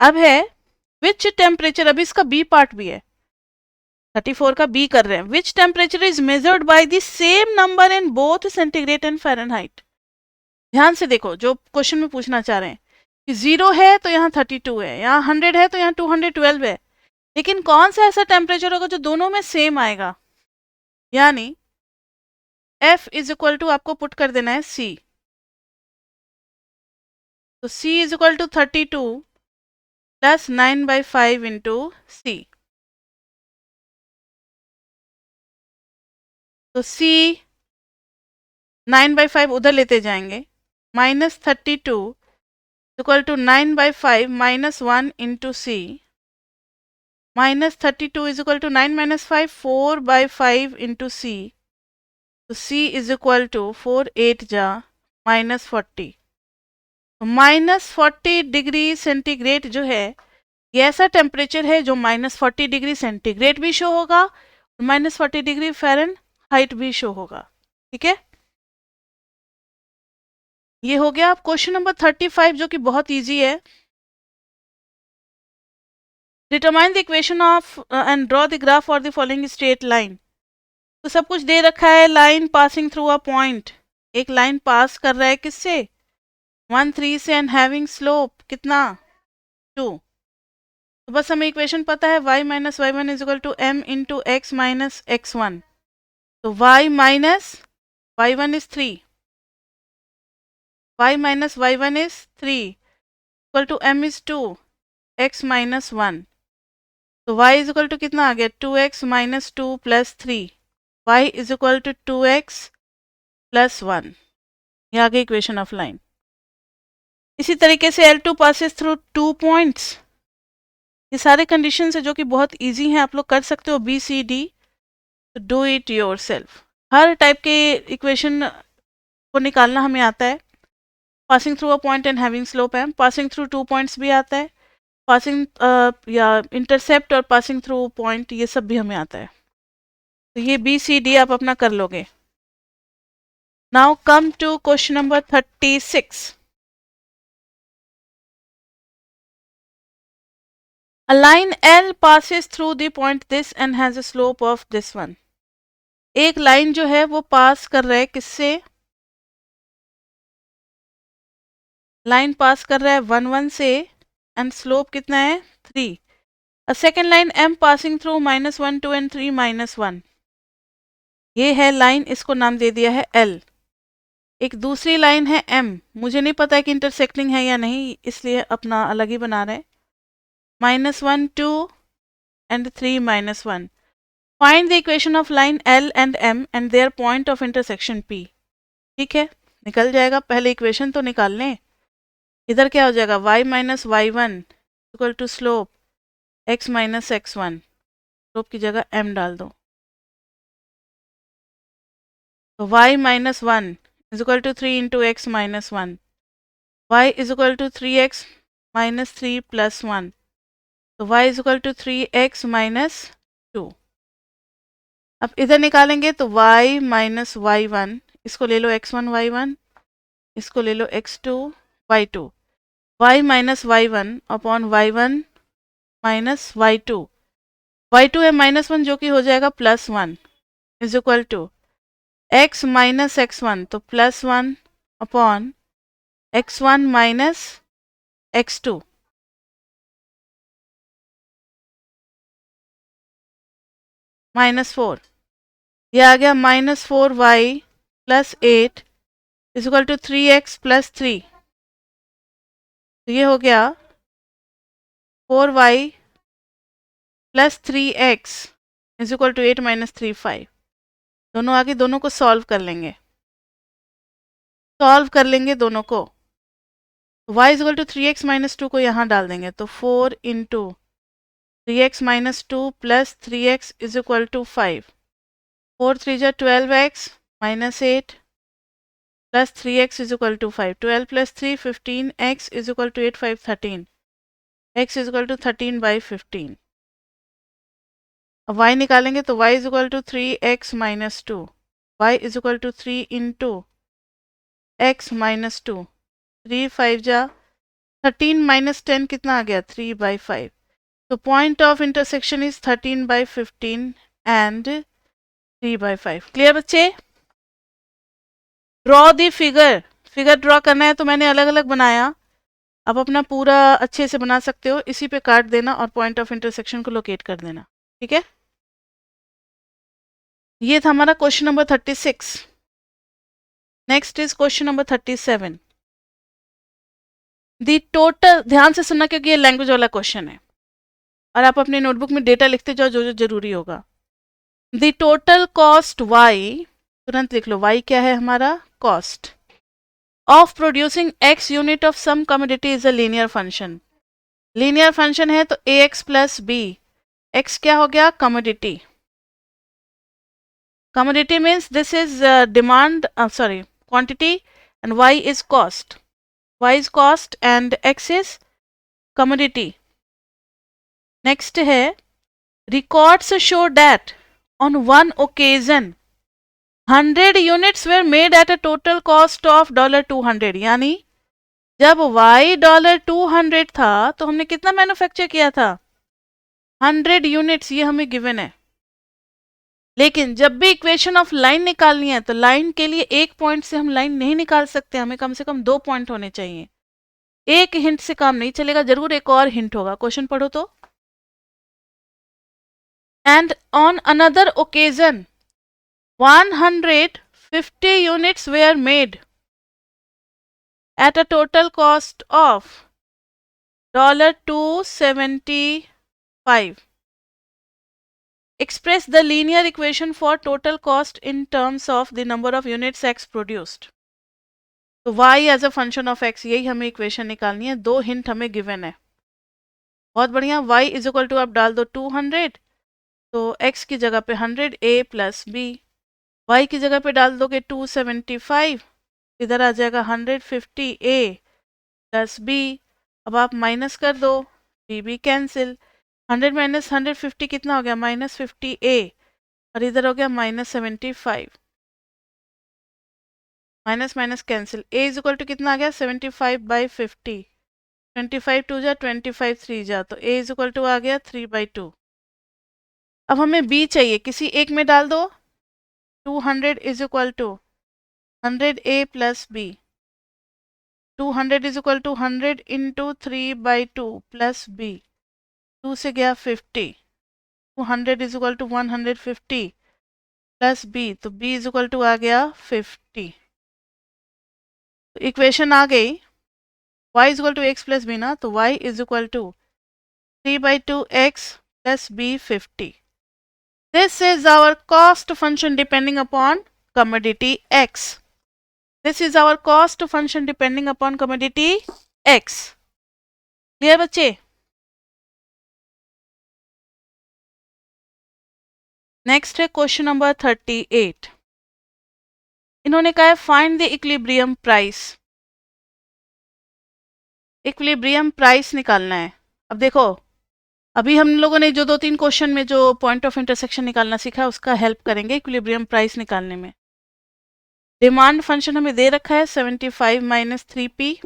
अब है विच टेम्परेचर, अभी इसका बी पार्ट भी है, 34 का बी कर रहे हैं। Which temperature is measured by the same number in both centigrade and Fahrenheit. ध्यान से देखो जो क्वेश्चन में पूछना चाह रहे हैं कि 0 है तो यहाँ 32 है, यहाँ 100 है तो यहाँ 212 है, लेकिन कौन सा ऐसा टेम्परेचर होगा जो दोनों में सेम आएगा? यानी F इज इक्वल टू आपको पुट कर देना है C, तो C is equal to 32 plus 9 by 5 into C. तो C 9 बाई 5 उधर लेते जाएंगे, minus 32 equal to 9 by 5 minus 1 into C, minus 32 is equal to 9 minus 5 4 by 5 into C, तो C इज इक्वल टू 4 8 जा माइनस 40। माइनस 40 डिग्री सेंटीग्रेड जो है ये ऐसा टेम्परेचर है जो माइनस 40 डिग्री सेंटीग्रेड भी शो होगा और माइनस 40 डिग्री फ़ारेनहाइट भी शो होगा। ठीक है, ये हो गया। अब क्वेश्चन नंबर 35 जो कि बहुत इजी है। Determine the equation of and draw the graph for the following straight line. तो सब कुछ दे रखा है, line passing through a point, एक लाइन पास कर रहा है किससे 1 3 से एंड हैविंग स्लोप कितना 2। तो बस हमें इक्वेशन पता है y minus y one is equal to m into x minus x one. तो y minus y one is 3, y minus y one is 3 equal to m is 2, x minus 1। तो y is equal to कितना आ गया 2x minus 2 plus 3, y is equal to 2x plus 1। ये आ गई equation of line. इसी तरीके से L2 passes through 2 points. ये सारे कंडीशन है जो कि बहुत इजी हैं, आप लोग कर सकते हो B C D, do it yourself. हर टाइप के इक्वेशन को निकालना हमें आता है। Passing through a point and having slope है, पासिंग थ्रू 2 पॉइंट्स भी आता है, पासिंग या इंटरसेप्ट और पासिंग थ्रू पॉइंट ये सब भी हमें आता है। तो ये बी सी डी आप अपना कर लोगे। Now come to question number 36। A line L passes through the point this and has a slope of this one. एक लाइन जो है वो पास कर रहा है किससे, लाइन पास कर रहा है 1 1 से एंड स्लोप कितना है 3। A second line M passing through minus 1 2 and 3 minus 1। ये है लाइन, इसको नाम दे दिया है L। एक दूसरी लाइन है M, मुझे नहीं पता है कि इंटरसेक्टिंग है या नहीं, इसलिए अपना अलग ही बना रहे हैं, minus 1 2 and 3 minus 1। Find the equation of line L and M and their point of intersection P। ठीक है, निकल जाएगा। पहले इक्वेशन तो निकाल लें। इधर क्या हो जाएगा y minus y one equal to slope x minus x one, slope की जगह m डाल दो। तो y minus one is equal to 3 into x minus one, y is equal to 3x minus 3 plus 1। तो y is equal to 3x minus 2। अब इधर निकालेंगे तो y माइनस y1, इसको ले लो x1 y1, इसको ले लो x2 y2, y minus y1 upon y1 minus y2, y2 है -1 जो कि हो जाएगा +1 is equal to x minus x1 तो +1 अपॉन x1 माइनस x2, -4, यह आ गया -4y plus 8 is equal to 3x plus 3। तो ये हो गया 4y plus 3x is equal to 8 minus 3 5। दोनों आगे, दोनों को सॉल्व कर लेंगे, दोनों को। y is equal to 3x minus 2 को यहाँ डाल देंगे तो 4 into 3x minus 2 plus 3x is equal to 5, 4 3 जा 12x minus 8 plus 3x is equal to 5, 12 plus 3 15x is equal to 8 5 13, x is equal to 13 by 15। अब y निकालेंगे तो y is equal to 3x minus 2, y is equal to 3 into x minus 2, 3 5 जा 13 minus 10 कितना आ गया 3 by 5। तो point of intersection is 13 by 15 and 3 by 5। Clear बच्चे? Draw the figure draw करना है तो मैंने अलग अलग बनाया, आप अपना पूरा अच्छे से बना सकते हो, इसी पे काट देना और पॉइंट ऑफ इंटरसेक्शन को लोकेट कर देना। ठीक है, ये था हमारा question number 36। Next is question number 37। The total, ध्यान से सुनना क्योंकि ये लैंग्वेज वाला क्वेश्चन है और आप अपने नोटबुक में डेटा लिखते जाओ जो जो जरूरी होगा। दी टोटल कॉस्ट y, तुरंत लिख लो y क्या है हमारा cost of producing x unit of some commodity is a linear function. Linear function है तो ax प्लस b, x क्या हो गया commodity, commodity means this is demand, quantity, and y is cost, and x is commodity. Next है records show that on one occasion 100 units were made at a total cost of $200। यानी जब y $200 था तो हमने कितना manufacture किया था 100 units, ये हमें गिवन है। लेकिन जब भी इक्वेशन ऑफ लाइन निकालनी है तो लाइन के लिए एक पॉइंट से हम लाइन नहीं निकाल सकते, हमें कम से कम 2 पॉइंट होने चाहिए, एक हिंट से काम नहीं चलेगा, जरूर एक और हिंट होगा। क्वेश्चन पढ़ो तो, and on another occasion 150 units were made at a total cost of $275। Express the linear equation for total cost in terms of the number of units x produced। तो y as a function of x, यही हमें equation निकालनी है। 2 hint हमें given है, बहुत बढ़िया। y is equal to आप डाल दो 200, तो x की जगह पे 100 a प्लस b, y की जगह पे डाल दोगे 275, इधर आ जाएगा 150 a प्लस b। अब आप माइनस कर दो, b कैंसिल, 100 माइनस 150 कितना हो गया -50 a, और इधर हो गया -75, minus minus cancel, a is equal to कितना आ गया 75 बाई 50, 25 2 जा 25 3 जा, तो a इज इक्वल टू आ गया 3/2। अब हमें b चाहिए, किसी एक में डाल दो, 200 is equal to 100 a plus b, 200 is equal to 100 into 3/2 plus b, 2 से गया 50, 200 is equal to 150 plus b, तो b इज इक्वल टू आ गया 50। तो इक्वेशन आ गई y is equal to x plus b ना, तो y is equal to 3/2x plus b 50। This is our cost function depending upon commodity x। This is our cost function depending upon commodity x। Clear बच्चे? Next है question number 38। इन्होंने कहा है find the equilibrium price. Equilibrium price निकालना है। अब देखो अभी हम लोगों ने जो 2-3 क्वेश्चन में जो पॉइंट ऑफ इंटरसेक्शन निकालना सीखा है उसका हेल्प करेंगे इक्विलिब्रियम प्राइस निकालने में। डिमांड फंक्शन हमें दे रखा है 75 माइनस 3p,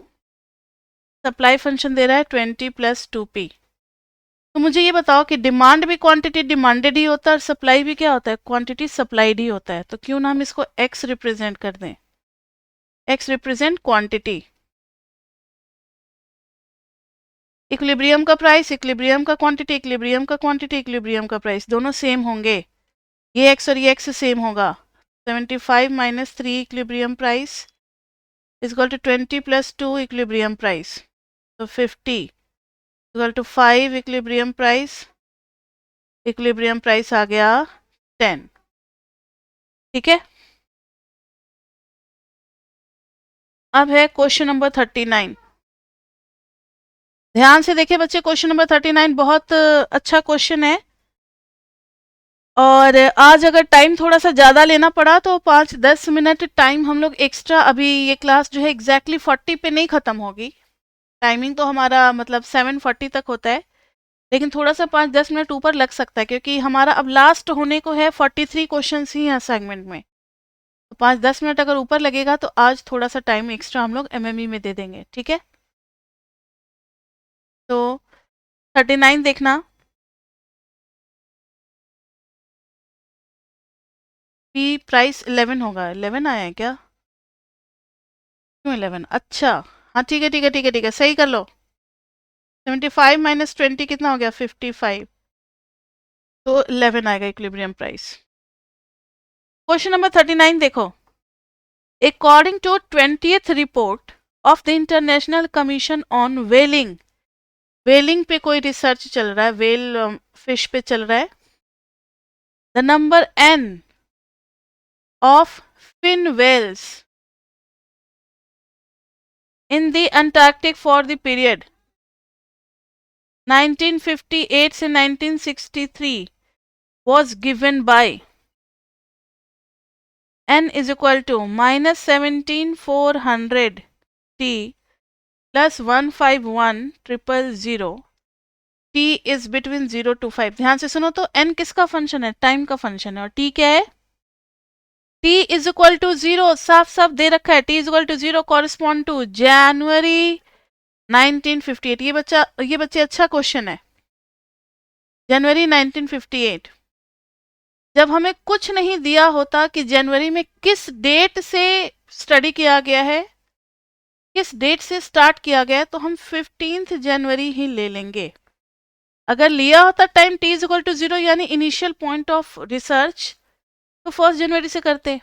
सप्लाई फंक्शन दे रहा है 20 प्लस 2p। तो मुझे ये बताओ कि डिमांड भी क्वांटिटी डिमांडेड ही होता है और सप्लाई भी क्या होता है, क्वांटिटी सप्लाइड ही होता है। तो क्यों ना हम इसको x रिप्रेजेंट कर दें, x रिप्रेजेंट क्वांटिटी, इक्विलिब्रियम का प्राइस, इक्विलिब्रियम का क्वांटिटी, इक्विलिब्रियम का क्वांटिटी, इक्विलिब्रियम का प्राइस, दोनों सेम होंगे। ये x और ये x सेम होगा। 75 minus 3 equilibrium price is equal to 20 plus 2 equilibrium price, तो 50 इक्वल टू 5 इक्विलिब्रियम प्राइस आ गया 10। ठीक है, अब है क्वेश्चन नंबर 39। ध्यान से देखिए बच्चे, क्वेश्चन नंबर 39 बहुत अच्छा क्वेश्चन है और आज अगर टाइम थोड़ा सा ज़्यादा लेना पड़ा तो 5-10 मिनट टाइम हम लोग एक्स्ट्रा, अभी ये क्लास जो है एग्जैक्टली 40 पे नहीं ख़त्म होगी। टाइमिंग तो हमारा मतलब 7:40 तक होता है, लेकिन थोड़ा सा 5-10 मिनट ऊपर लग सकता है क्योंकि हमारा अब लास्ट होने को है, 43 क्वेश्चन ही हैं असाइनमेंट में। तो 5-10 मिनट अगर ऊपर लगेगा तो आज थोड़ा सा टाइम एक्स्ट्रा हम लोग एमएमई में दे देंगे। ठीक है, तो 39 देखना, पी प्राइस 11 होगा। 11 आया है क्या, क्यों 11? अच्छा हाँ ठीक है ठीक है ठीक है ठीक है, सही कर लो। 75 माइनस 20 कितना हो गया, 55, तो 11 आएगा इक्विलिब्रियम प्राइस। क्वेश्चन नंबर 39 देखो, according to 20th report of the international commission on whaling, whaling पे कोई रिसर्च चल रहा है, व्हेल फिश पे चल रहा है। The number n of fin whales in the Antarctic for the period 1958 से 1963 was given by n is equal to minus 17,400 t plus 151,000 t is between 0 to 5। ध्यान से सुनो तो n किसका फंक्शन है, टाइम का फंक्शन है, और t क्या है, t इज इक्वल टू 0, साफ साफ दे रखा है, t is equal to 0 correspond to January 1958। ये बच्चे अच्छा क्वेश्चन है, जनवरी 1958। जब हमें कुछ नहीं दिया होता कि जनवरी में किस डेट से स्टडी किया गया है, किस डेट से स्टार्ट किया गया है, तो हम 15 जनवरी ही ले लेंगे। अगर लिया होता time t is equal to 0 यानी इनिशियल पॉइंट ऑफ रिसर्च, तो 1 जनवरी से करते।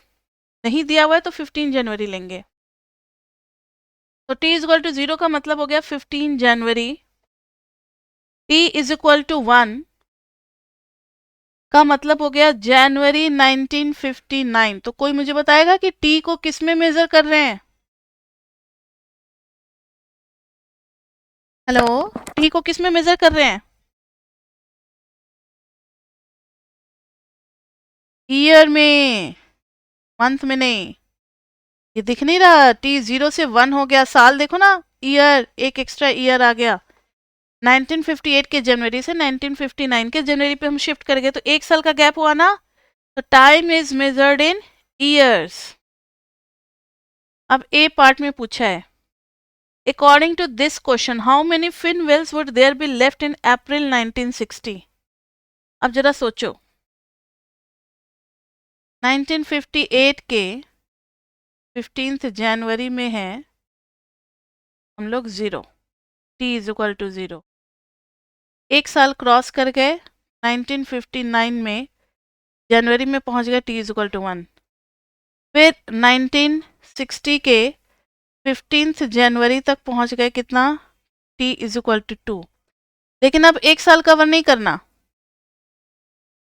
नहीं दिया हुआ है तो 15 जनवरी लेंगे। तो t इज इक्वल टू 0 का मतलब हो गया 15 जनवरी, t इज इक्वल टू 1 का मतलब हो गया जनवरी 1959। तो कोई मुझे बताएगा कि t को किस में मेजर कर रहे हैं, हेलो, t को किस में मेजर कर रहे हैं, ईयर में, मंथ में नहीं। ये दिख नहीं रहा, t 0 से 1 हो गया, साल देखो ना, ईयर, एक एक्स्ट्रा ईयर आ गया। 1958 के जनवरी से 1959 के जनवरी पे हम शिफ्ट कर गए, तो एक साल का गैप हुआ ना, तो time is measured in years. अब ए पार्ट में पूछा है, according to this question how many fin whales would there be left in April 1960। अब जरा सोचो, 1958 के 15 जनवरी में है हम लोग 0, t इज इक्वल टू 0। एक साल क्रॉस कर गए, 1959 में जनवरी में पहुंच गए, t इज इक्वल टू 1। फिर 1960 के 15 जनवरी तक पहुंच गए, कितना, t इज इक्वल टू 2। लेकिन अब एक साल कवर नहीं करना,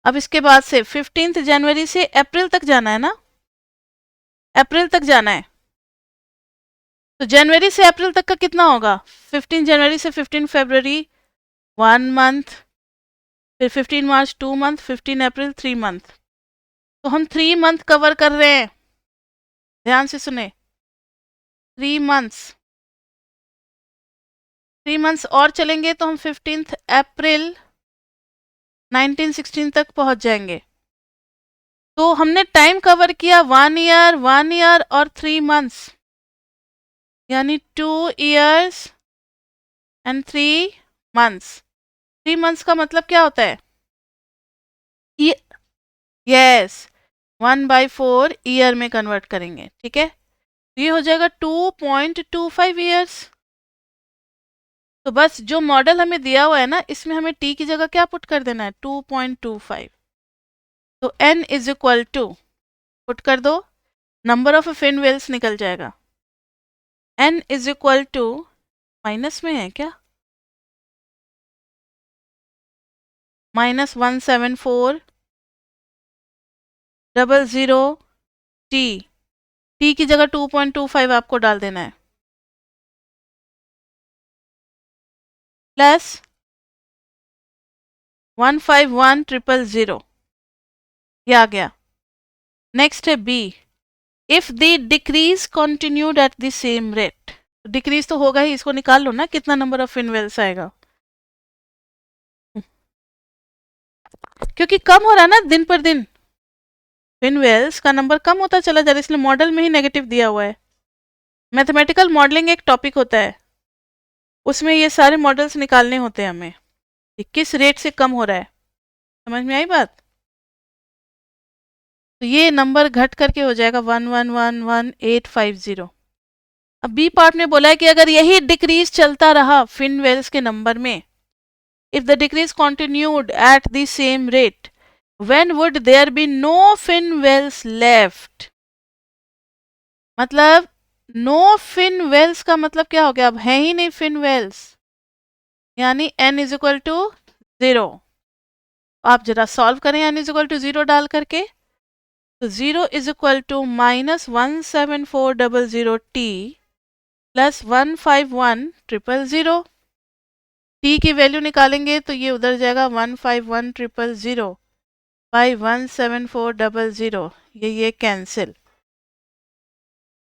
अब इसके बाद से 15 जनवरी से अप्रैल तक जाना है ना, अप्रैल तक जाना है। तो जनवरी से अप्रैल तक का कितना होगा, 15 जनवरी से 15 फरवरी 1 मंथ, फिर 15 मार्च 2 मंथ, 15 अप्रैल 3 मंथ। तो हम 3 मंथ कवर कर रहे हैं, ध्यान से सुने, 3 मंथ्स, 3 मंथ्स और चलेंगे तो हम 15 अप्रैल 1916 तक पहुंच जाएंगे। तो हमने टाइम कवर किया 1 ईयर और 3 मंथ्स, यानी 2 years एंड 3 मंथ्स। 3 मंथ्स का मतलब क्या होता है? यस, 1/4 ईयर में कन्वर्ट करेंगे, ठीक है। तो ये हो जाएगा 2.25 years। तो बस जो मॉडल हमें दिया हुआ है ना, इसमें हमें टी की जगह क्या पुट कर देना है? 2.25। तो n is equal to, put कर दो, नंबर ऑफ फिन व्हील्स निकल जाएगा। n is equal to, minus में है क्या? -17400 t, t की जगह 2.25 आपको डाल देना है, प्लस 151,000, ये आ गया। नेक्स्ट है B, if the decrease continued at the same rate. Decrease तो होगा ही, इसको निकाल लो ना, कितना नंबर ऑफ फिनवेल्स आएगा, क्योंकि कम हो रहा है ना दिन पर दिन, फिनवेल्स का नंबर कम होता चला जा रहा है, इसलिए मॉडल में ही नेगेटिव दिया हुआ है। मैथमेटिकल मॉडलिंग एक टॉपिक होता है, उसमें ये सारे मॉडल्स निकालने होते हैं हमें कि किस रेट से कम हो रहा है। समझ में आई बात? तो ये नंबर घट करके हो जाएगा 1111850। अब बी पार्ट में बोला है कि अगर यही डिक्रीज चलता रहा फिनवेल्स के नंबर में, if the decrease continued at the same rate, when would there be no fin whales left. मतलब नो फिनवेल्स का मतलब क्या हो गया? अब है ही नहीं फिनवेल्स, यानी n इज इक्वल टू 0। आप जरा सॉल्व करें n इज इक्वल टू 0 डाल करके, तो 0 is equal to -17400 t plus 151,000। t की वैल्यू निकालेंगे तो ये उधर जाएगा 151,000 बाई 17400, ये cancel.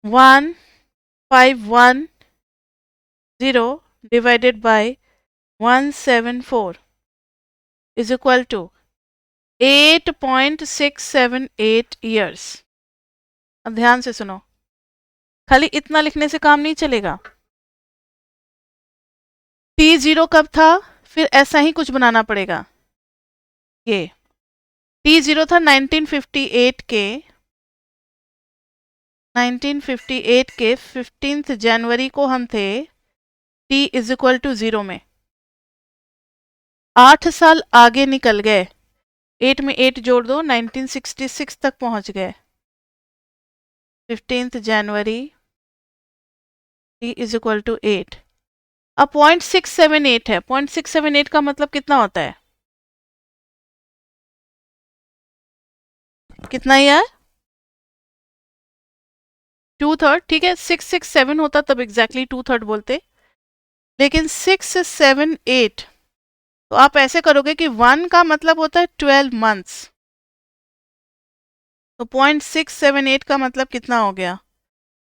1,510 divided by 174 is equal to 8.678 years. अब ध्यान से सुनो, खाली इतना लिखने से काम नहीं चलेगा। T0 कब था, फिर ऐसा ही कुछ बनाना पड़ेगा। ये T0 था 1958 के 15 जनवरी को हम थे t इज इक्वल टू 0 में। 8 साल आगे निकल गए, 8 में 8 जोड़ दो, 1966 तक पहुंच गए। 15 जनवरी t इज इक्वल टू 8। अब 0.678 है, 0.678 का मतलब कितना होता है? कितना ही है? 2/3, ठीक है। 667 होता तब एग्जैक्टली 2/3 बोलते, लेकिन 678, तो आप ऐसे करोगे कि 1 का मतलब होता है 12 मंथ्स, तो 0.678 का मतलब कितना हो गया?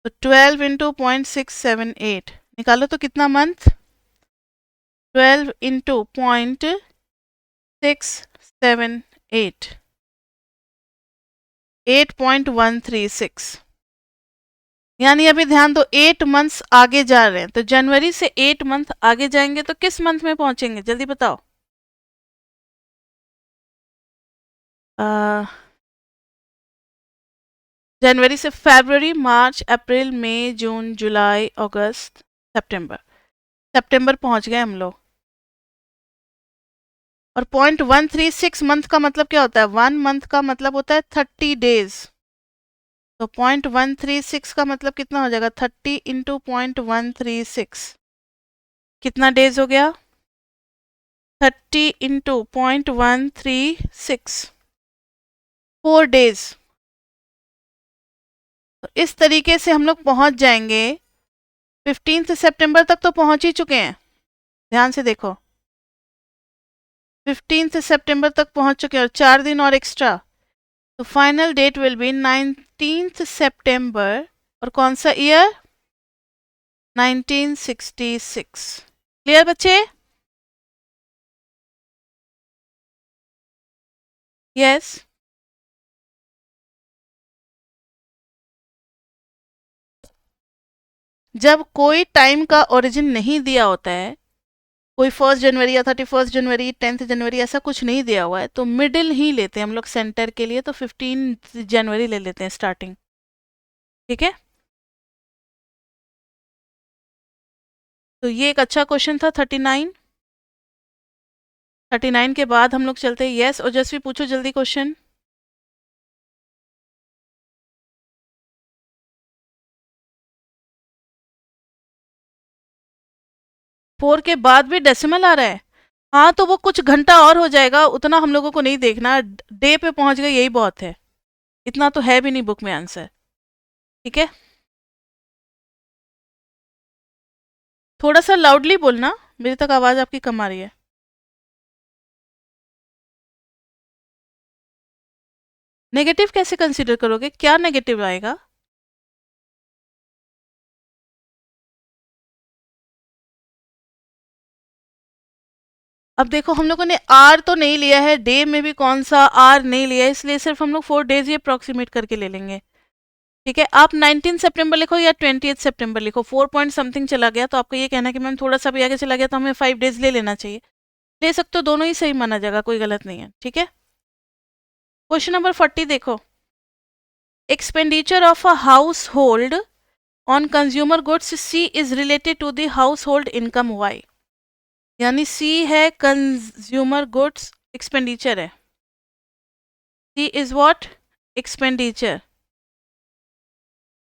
तो 12 इंटू 0.678 निकालो तो कितना मंथ? 12 इंटू 0.678, 8.136। यानी अभी ध्यान दो, 8 मंथ्स आगे जा रहे हैं, तो जनवरी से 8 मंथ आगे जाएंगे तो किस मंथ में पहुंचेंगे? जल्दी बताओ। जनवरी से फरवरी, मार्च, अप्रैल, मई, जून, जुलाई, अगस्त, सितंबर। सितंबर पहुंच गए हम लोग। और 0.136 मंथ का मतलब क्या होता है? 1 मंथ का मतलब होता है 30 डेज। तो 0.136 का मतलब कितना हो जाएगा? 30 इंटू 0.136, कितना डेज हो गया? 30 इंटू 0.136, 4 डेज। तो इस तरीके से हम लोग पहुंच जाएंगे। 15 सितंबर तक तो पहुंच ही चुके हैं, ध्यान से देखो, 15 सितंबर तक पहुंच चुके हैं और 4 दिन और एक्स्ट्रा, तो फाइनल डेट विल बी 19 सितंबर। और कौन सा ईयर? 1966। क्लियर बच्चे? यस, जब कोई टाइम का ओरिजिन नहीं दिया होता है, कोई 1 जनवरी या 31 जनवरी 10 जनवरी ऐसा कुछ नहीं दिया हुआ है, तो मिडिल ही लेते हैं हम लोग सेंटर के लिए, तो 15 जनवरी ले लेते हैं स्टार्टिंग। ठीक है, तो ये एक अच्छा क्वेश्चन था 39। 39 के बाद हम लोग चलते हैं। यस ओजस्वी, पूछो जल्दी क्वेश्चन। 4 के बाद भी डेसिमल आ रहा है? हाँ, तो वो कुछ घंटा और हो जाएगा, उतना हम लोगों को नहीं देखना, डे पे पहुंच गए यही बहुत है, इतना तो है भी नहीं बुक में आंसर। ठीक है, थोड़ा सा लाउडली बोलना, मेरे तक आवाज आपकी कम आ रही है। नेगेटिव कैसे कंसीडर करोगे, क्या नेगेटिव आएगा? अब देखो, हम लोगों ने आर तो नहीं लिया है, डे में भी कौन सा आर नहीं लिया है, इसलिए सिर्फ हम लोग 4 डेज ही अप्रोक्सीमेट करके ले लेंगे। ठीक है, आप 19 सितंबर लिखो या 20 सितंबर लिखो, 4 पॉइंट समथिंग चला गया, तो आपका ये कहना है कि मैम थोड़ा सा भी आगे चला गया तो हमें 5 डेज ले लेना चाहिए। ले सकते हो, दोनों ही सही माना जाएगा, कोई गलत नहीं है। ठीक है, क्वेश्चन नंबर 40 देखो। Expenditure of a household on consumer goods C is related to the household income Y. यानी सी है कंज्यूमर गुड्स एक्सपेंडिचर है, C is what, expenditure,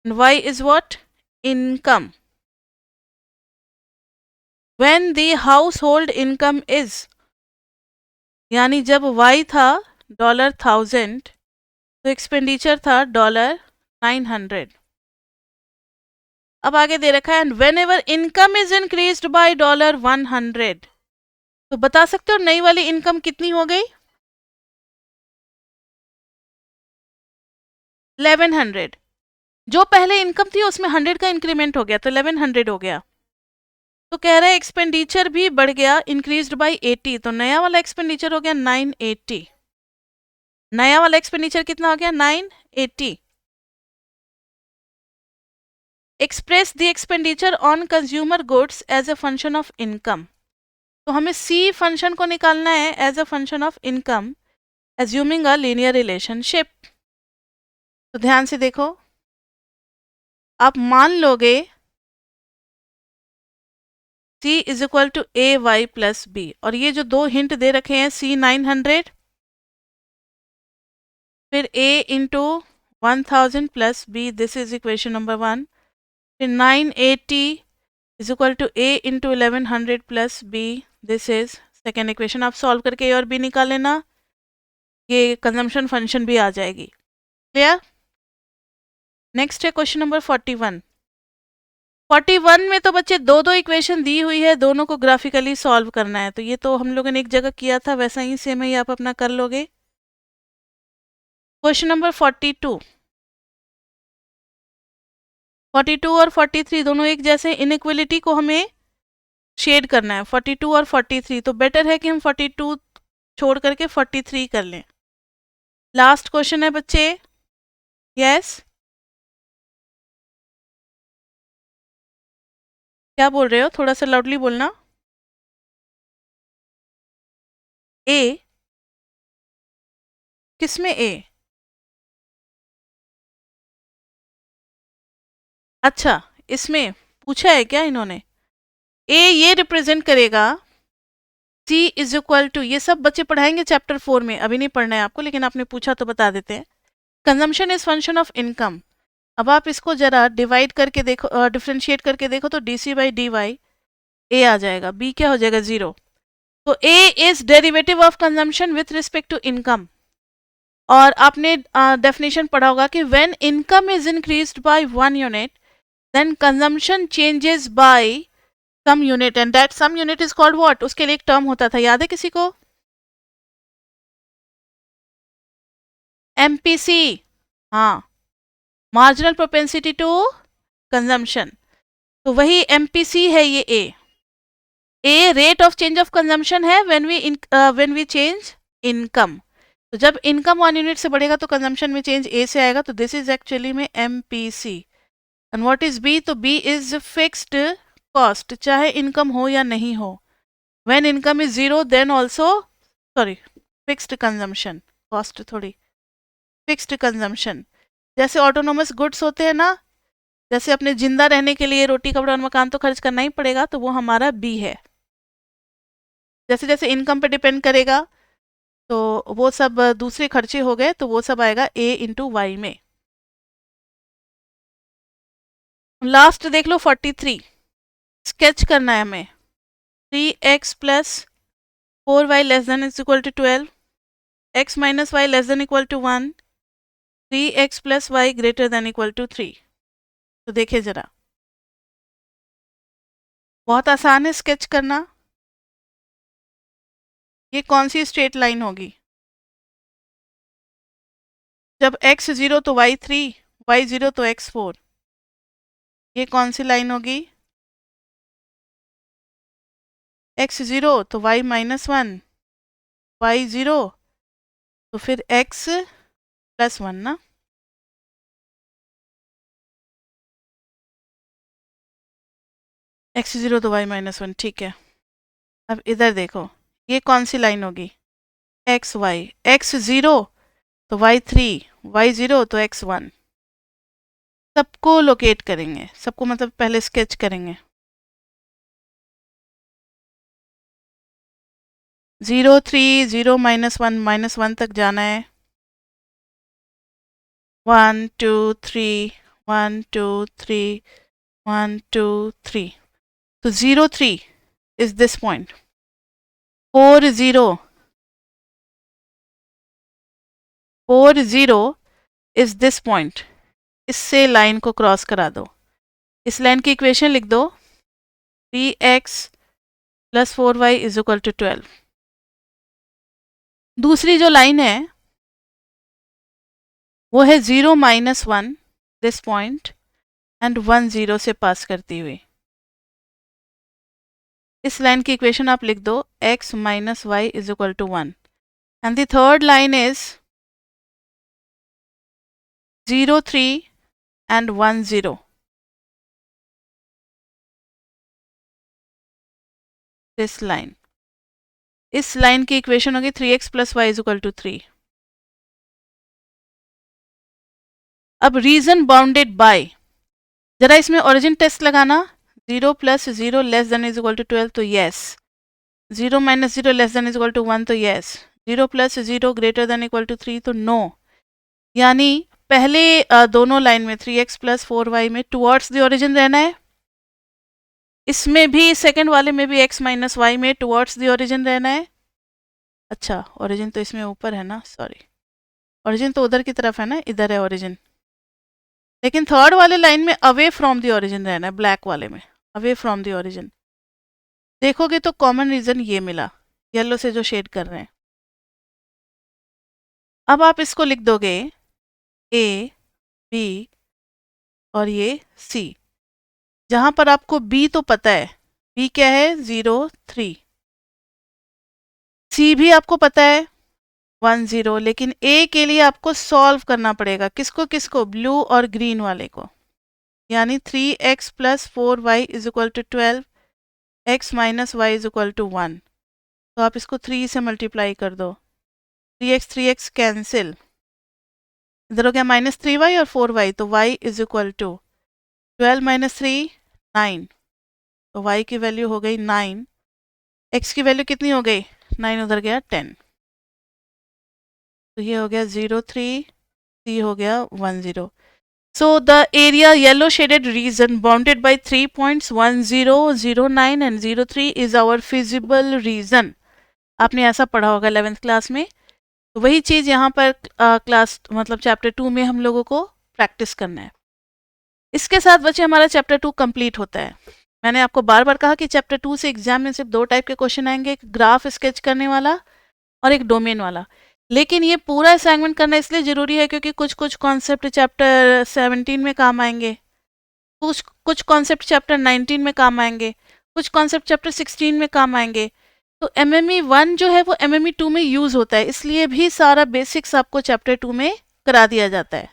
and y is what, income. When the household income is, यानी जब y था $1000 तो expenditure था $900। अब आगे दे रखा है, and when ever income is increased bye $100, तो बता सकते हो नई वाली इनकम कितनी हो गई? 1100। जो पहले इनकम थी उसमें 100 का इंक्रीमेंट हो गया तो 1100 हो गया। तो कह रहा है एक्सपेंडिचर भी बढ़ गया, इंक्रीज्ड बाय 80, तो नया वाला एक्सपेंडिचर हो गया 980। नया वाला एक्सपेंडिचर कितना हो गया? 980। Express the expenditure on consumer goods as a function of income, तो हमें सी फंक्शन को निकालना है as a function of income, assuming a linear relationship. तो ध्यान से देखो, आप मान लोगे C is equal to A Y plus B, और ये जो दो हिंट दे रखे हैं C 900, फिर A into 1000 plus B, this is equation number 1, फिर 980 is equal to A into 1100 plus B, this is second equation. आप सॉल्व करके A और B निकाल लेना, ये कंजम्पशन फंक्शन भी आ जाएगी। क्लियर? नेक्स्ट है क्वेश्चन नंबर 41। 41 में तो बच्चे दो दो इक्वेशन दी हुई है, दोनों को ग्राफिकली सॉल्व करना है, तो ये तो हम लोगों ने एक जगह किया था, वैसा ही सेम ही आप अपना कर लोगे। Question number 42। 42 और 43 दोनों एक जैसे, इनइक्वलिटी को हमें शेड करना है, 42 और 43, तो बेटर है कि हम 42 छोड़ करके 43 कर लें। लास्ट क्वेश्चन है बच्चे। यस, क्या बोल रहे हो? थोड़ा सा लाउडली बोलना। ए? किसमें ए? अच्छा, इसमें पूछा है क्या इन्होंने? ए ये रिप्रेजेंट करेगा C इज इक्वल टू, ये सब बच्चे पढ़ाएंगे चैप्टर 4 में, अभी नहीं पढ़ना है आपको, लेकिन आपने पूछा तो बता देते हैं। Consumption is function of income. अब आप इसको जरा डिवाइड करके देखो, डिफ्रेंशिएट करके देखो, तो D C by D Y A आ जाएगा, बी क्या हो जाएगा? 0। तो A is derivative of consumption with respect to income. और आपने डेफिनेशन पढ़ा होगा कि when income is increased by 1 unit then consumption changes by some unit, and that some unit is called what? उसके लिए एक टर्म होता था, याद है किसी को? एमपीसी। हाँ, मार्जिनल प्रोपेंसिटी टू कंजम्पशन, तो वही एमपीसी है ये a rate of change of consumption है व्हेन वी चेंज इनकम। तो जब इनकम 1 यूनिट से बढ़ेगा तो कंजम्पशन में चेंज ए से आएगा, तो दिस इज एक्चुअली में MPC। And what is B? तो बी इज फिक्स्ड कॉस्ट, चाहे इनकम हो या नहीं हो। When income is zero then also, sorry, fixed consumption, cost थोड़ी, फिक्स्ड कंजम्पशन। जैसे ऑटोनोमस गुड्स होते हैं ना, जैसे अपने जिंदा रहने के लिए रोटी कपड़ा और मकान तो खर्च करना ही पड़ेगा, तो वो हमारा बी है। जैसे जैसे इनकम पे डिपेंड करेगा तो वो सब दूसरे खर्चे हो गए, तो वो सब आएगा A इंटू वाई में। लास्ट देख लो 43, स्केच करना है हमें। 3x plus 4y less than is equal to 12, x minus Y less than equal to 1, 3x plus Y greater than equal to 3। तो देखिए जरा, बहुत आसान है स्केच करना। ये कौन सी स्ट्रेट लाइन होगी? जब x 0 तो y 3, y 0 तो x 4। ये कौन सी लाइन होगी? x 0 तो y माइनस 1, y 0 तो फिर x प्लस 1 ना। x 0 तो y माइनस 1, ठीक है। अब इधर देखो, ये कौन सी लाइन होगी? x y, x 0 तो y 3, y 0 तो x 1। सबको लोकेट करेंगे, सबको मतलब पहले स्केच करेंगे। 0 3 0 माइनस 1 तक जाना है। 1 2 3 1 2 3 1 2 3। तो 0 3 is this point, 4 0 4 0 is this point। इससे लाइन को क्रॉस करा दो। इस लाइन की इक्वेशन लिख दो, 3x plus 4y is equal to 12। दूसरी जो लाइन है वो है 0 माइनस 1, दिस पॉइंट, एंड 1 0 से पास करती हुई। इस लाइन की इक्वेशन आप लिख दो, x minus Y is equal to 1। And the third line is 0 3 and 1 0। This line, इस लाइन की इक्वेशन होगी 3x plus Y is equal to 3। अब रीजन बाउंडेड बाय, जरा इसमें ओरिजिन टेस्ट लगाना। 0 plus 0 less than is equal to 12 तो yes, 0 minus 0 less than is equal to 1 तो yes, 0 plus 0 greater than equal to 3 तो no. यानी पहले दोनों लाइन में 3x प्लस 4y में टुवर्ड्स द ओरिजिन रहना है, इसमें भी सेकंड वाले में भी x माइनस वाई में टुवर्ड्स द ओरिजिन रहना है। अच्छा, ओरिजिन तो इसमें ऊपर है ना, सॉरी, ओरिजिन तो उधर की तरफ है ना, इधर है ओरिजिन। लेकिन थर्ड वाले लाइन में अवे फ्रॉम द ओरिजिन रहना है, ब्लैक वाले में अवे फ्रॉम द ओरिजिन। देखोगे तो कॉमन रीजन ये मिला, येलो से जो शेड कर रहे हैं। अब आप इसको लिख दोगे A B और ये C। जहां पर आपको B तो पता है, B क्या है 0 3, C भी आपको पता है 1 0, लेकिन A के लिए आपको सॉल्व करना पड़ेगा। किसको किसको? ब्लू और ग्रीन वाले को। यानी 3x plus 4y is equal to 12, x minus Y is equal to 1। तो आप इसको 3 से मल्टीप्लाई कर दो, 3x कैंसिल, इधर हो गया माइनस 3y और 4y, तो y is equal to 12 minus 3 9, तो y की वैल्यू हो गई 9, x की वैल्यू कितनी हो गई 9, उधर गया 10। तो ये हो गया 0 3, C हो गया 1 0। So the area yellow shaded region bounded by 3 points 1 0 0 9 and 0 3 is our feasible region। आपने ऐसा पढ़ा होगा 11th क्लास में। तो वही चीज़ यहाँ पर क्लास मतलब चैप्टर 2 में हम लोगों को प्रैक्टिस करना है। इसके साथ बच्चे हमारा चैप्टर 2 कंप्लीट होता है। मैंने आपको बार बार कहा कि चैप्टर 2 से एग्जाम में सिर्फ 2 टाइप के क्वेश्चन आएंगे, एक ग्राफ स्केच करने वाला और एक डोमेन वाला। लेकिन ये पूरा असाइनमेंट करना इसलिए ज़रूरी है क्योंकि कुछ कुछ कॉन्सेप्ट चैप्टर 17 में काम आएंगे, कुछ कॉन्सेप्ट चैप्टर 19 में काम आएंगे, कुछ कॉन्सेप्ट चैप्टर 16 में काम आएंगे। तो MME 1 जो है वो MME 2 में यूज होता है, इसलिए भी सारा बेसिक्स आपको चैप्टर 2 में करा दिया जाता है।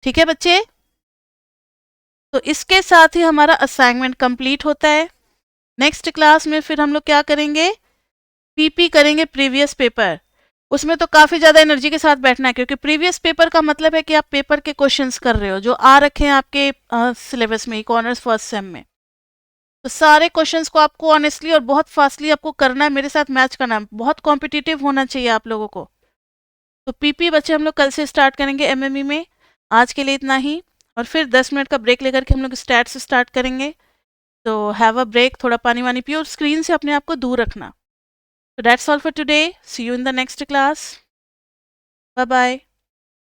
ठीक है बच्चे, तो इसके साथ ही हमारा असाइनमेंट कंप्लीट होता है। नेक्स्ट क्लास में फिर हम लोग क्या करेंगे, पीपी करेंगे, प्रीवियस पेपर। उसमें तो काफ़ी ज़्यादा एनर्जी के साथ बैठना है, क्योंकि प्रीवियस पेपर का मतलब है कि आप पेपर के क्वेश्चंस कर रहे हो जो आ रखे हैं आपके सिलेबस में, ऑनर्स फर्स्ट सेम में। तो सारे क्वेश्चंस को आपको ऑनेस्टली और बहुत फास्टली आपको करना है, मेरे साथ मैच करना है, बहुत कॉम्पिटिटिव होना चाहिए आप लोगों को। तो पीपी बच्चे हम लोग कल से स्टार्ट करेंगे एमएमई में। आज के लिए इतना ही, और फिर 10 मिनट का ब्रेक लेकर के हम लोग स्टैट्स स्टार्ट करेंगे। तो हैव अ ब्रेक, थोड़ा पानी वानी पियो, स्क्रीन से अपने आप को दूर रखना। So that's all for today. See you in the next class. Bye bye.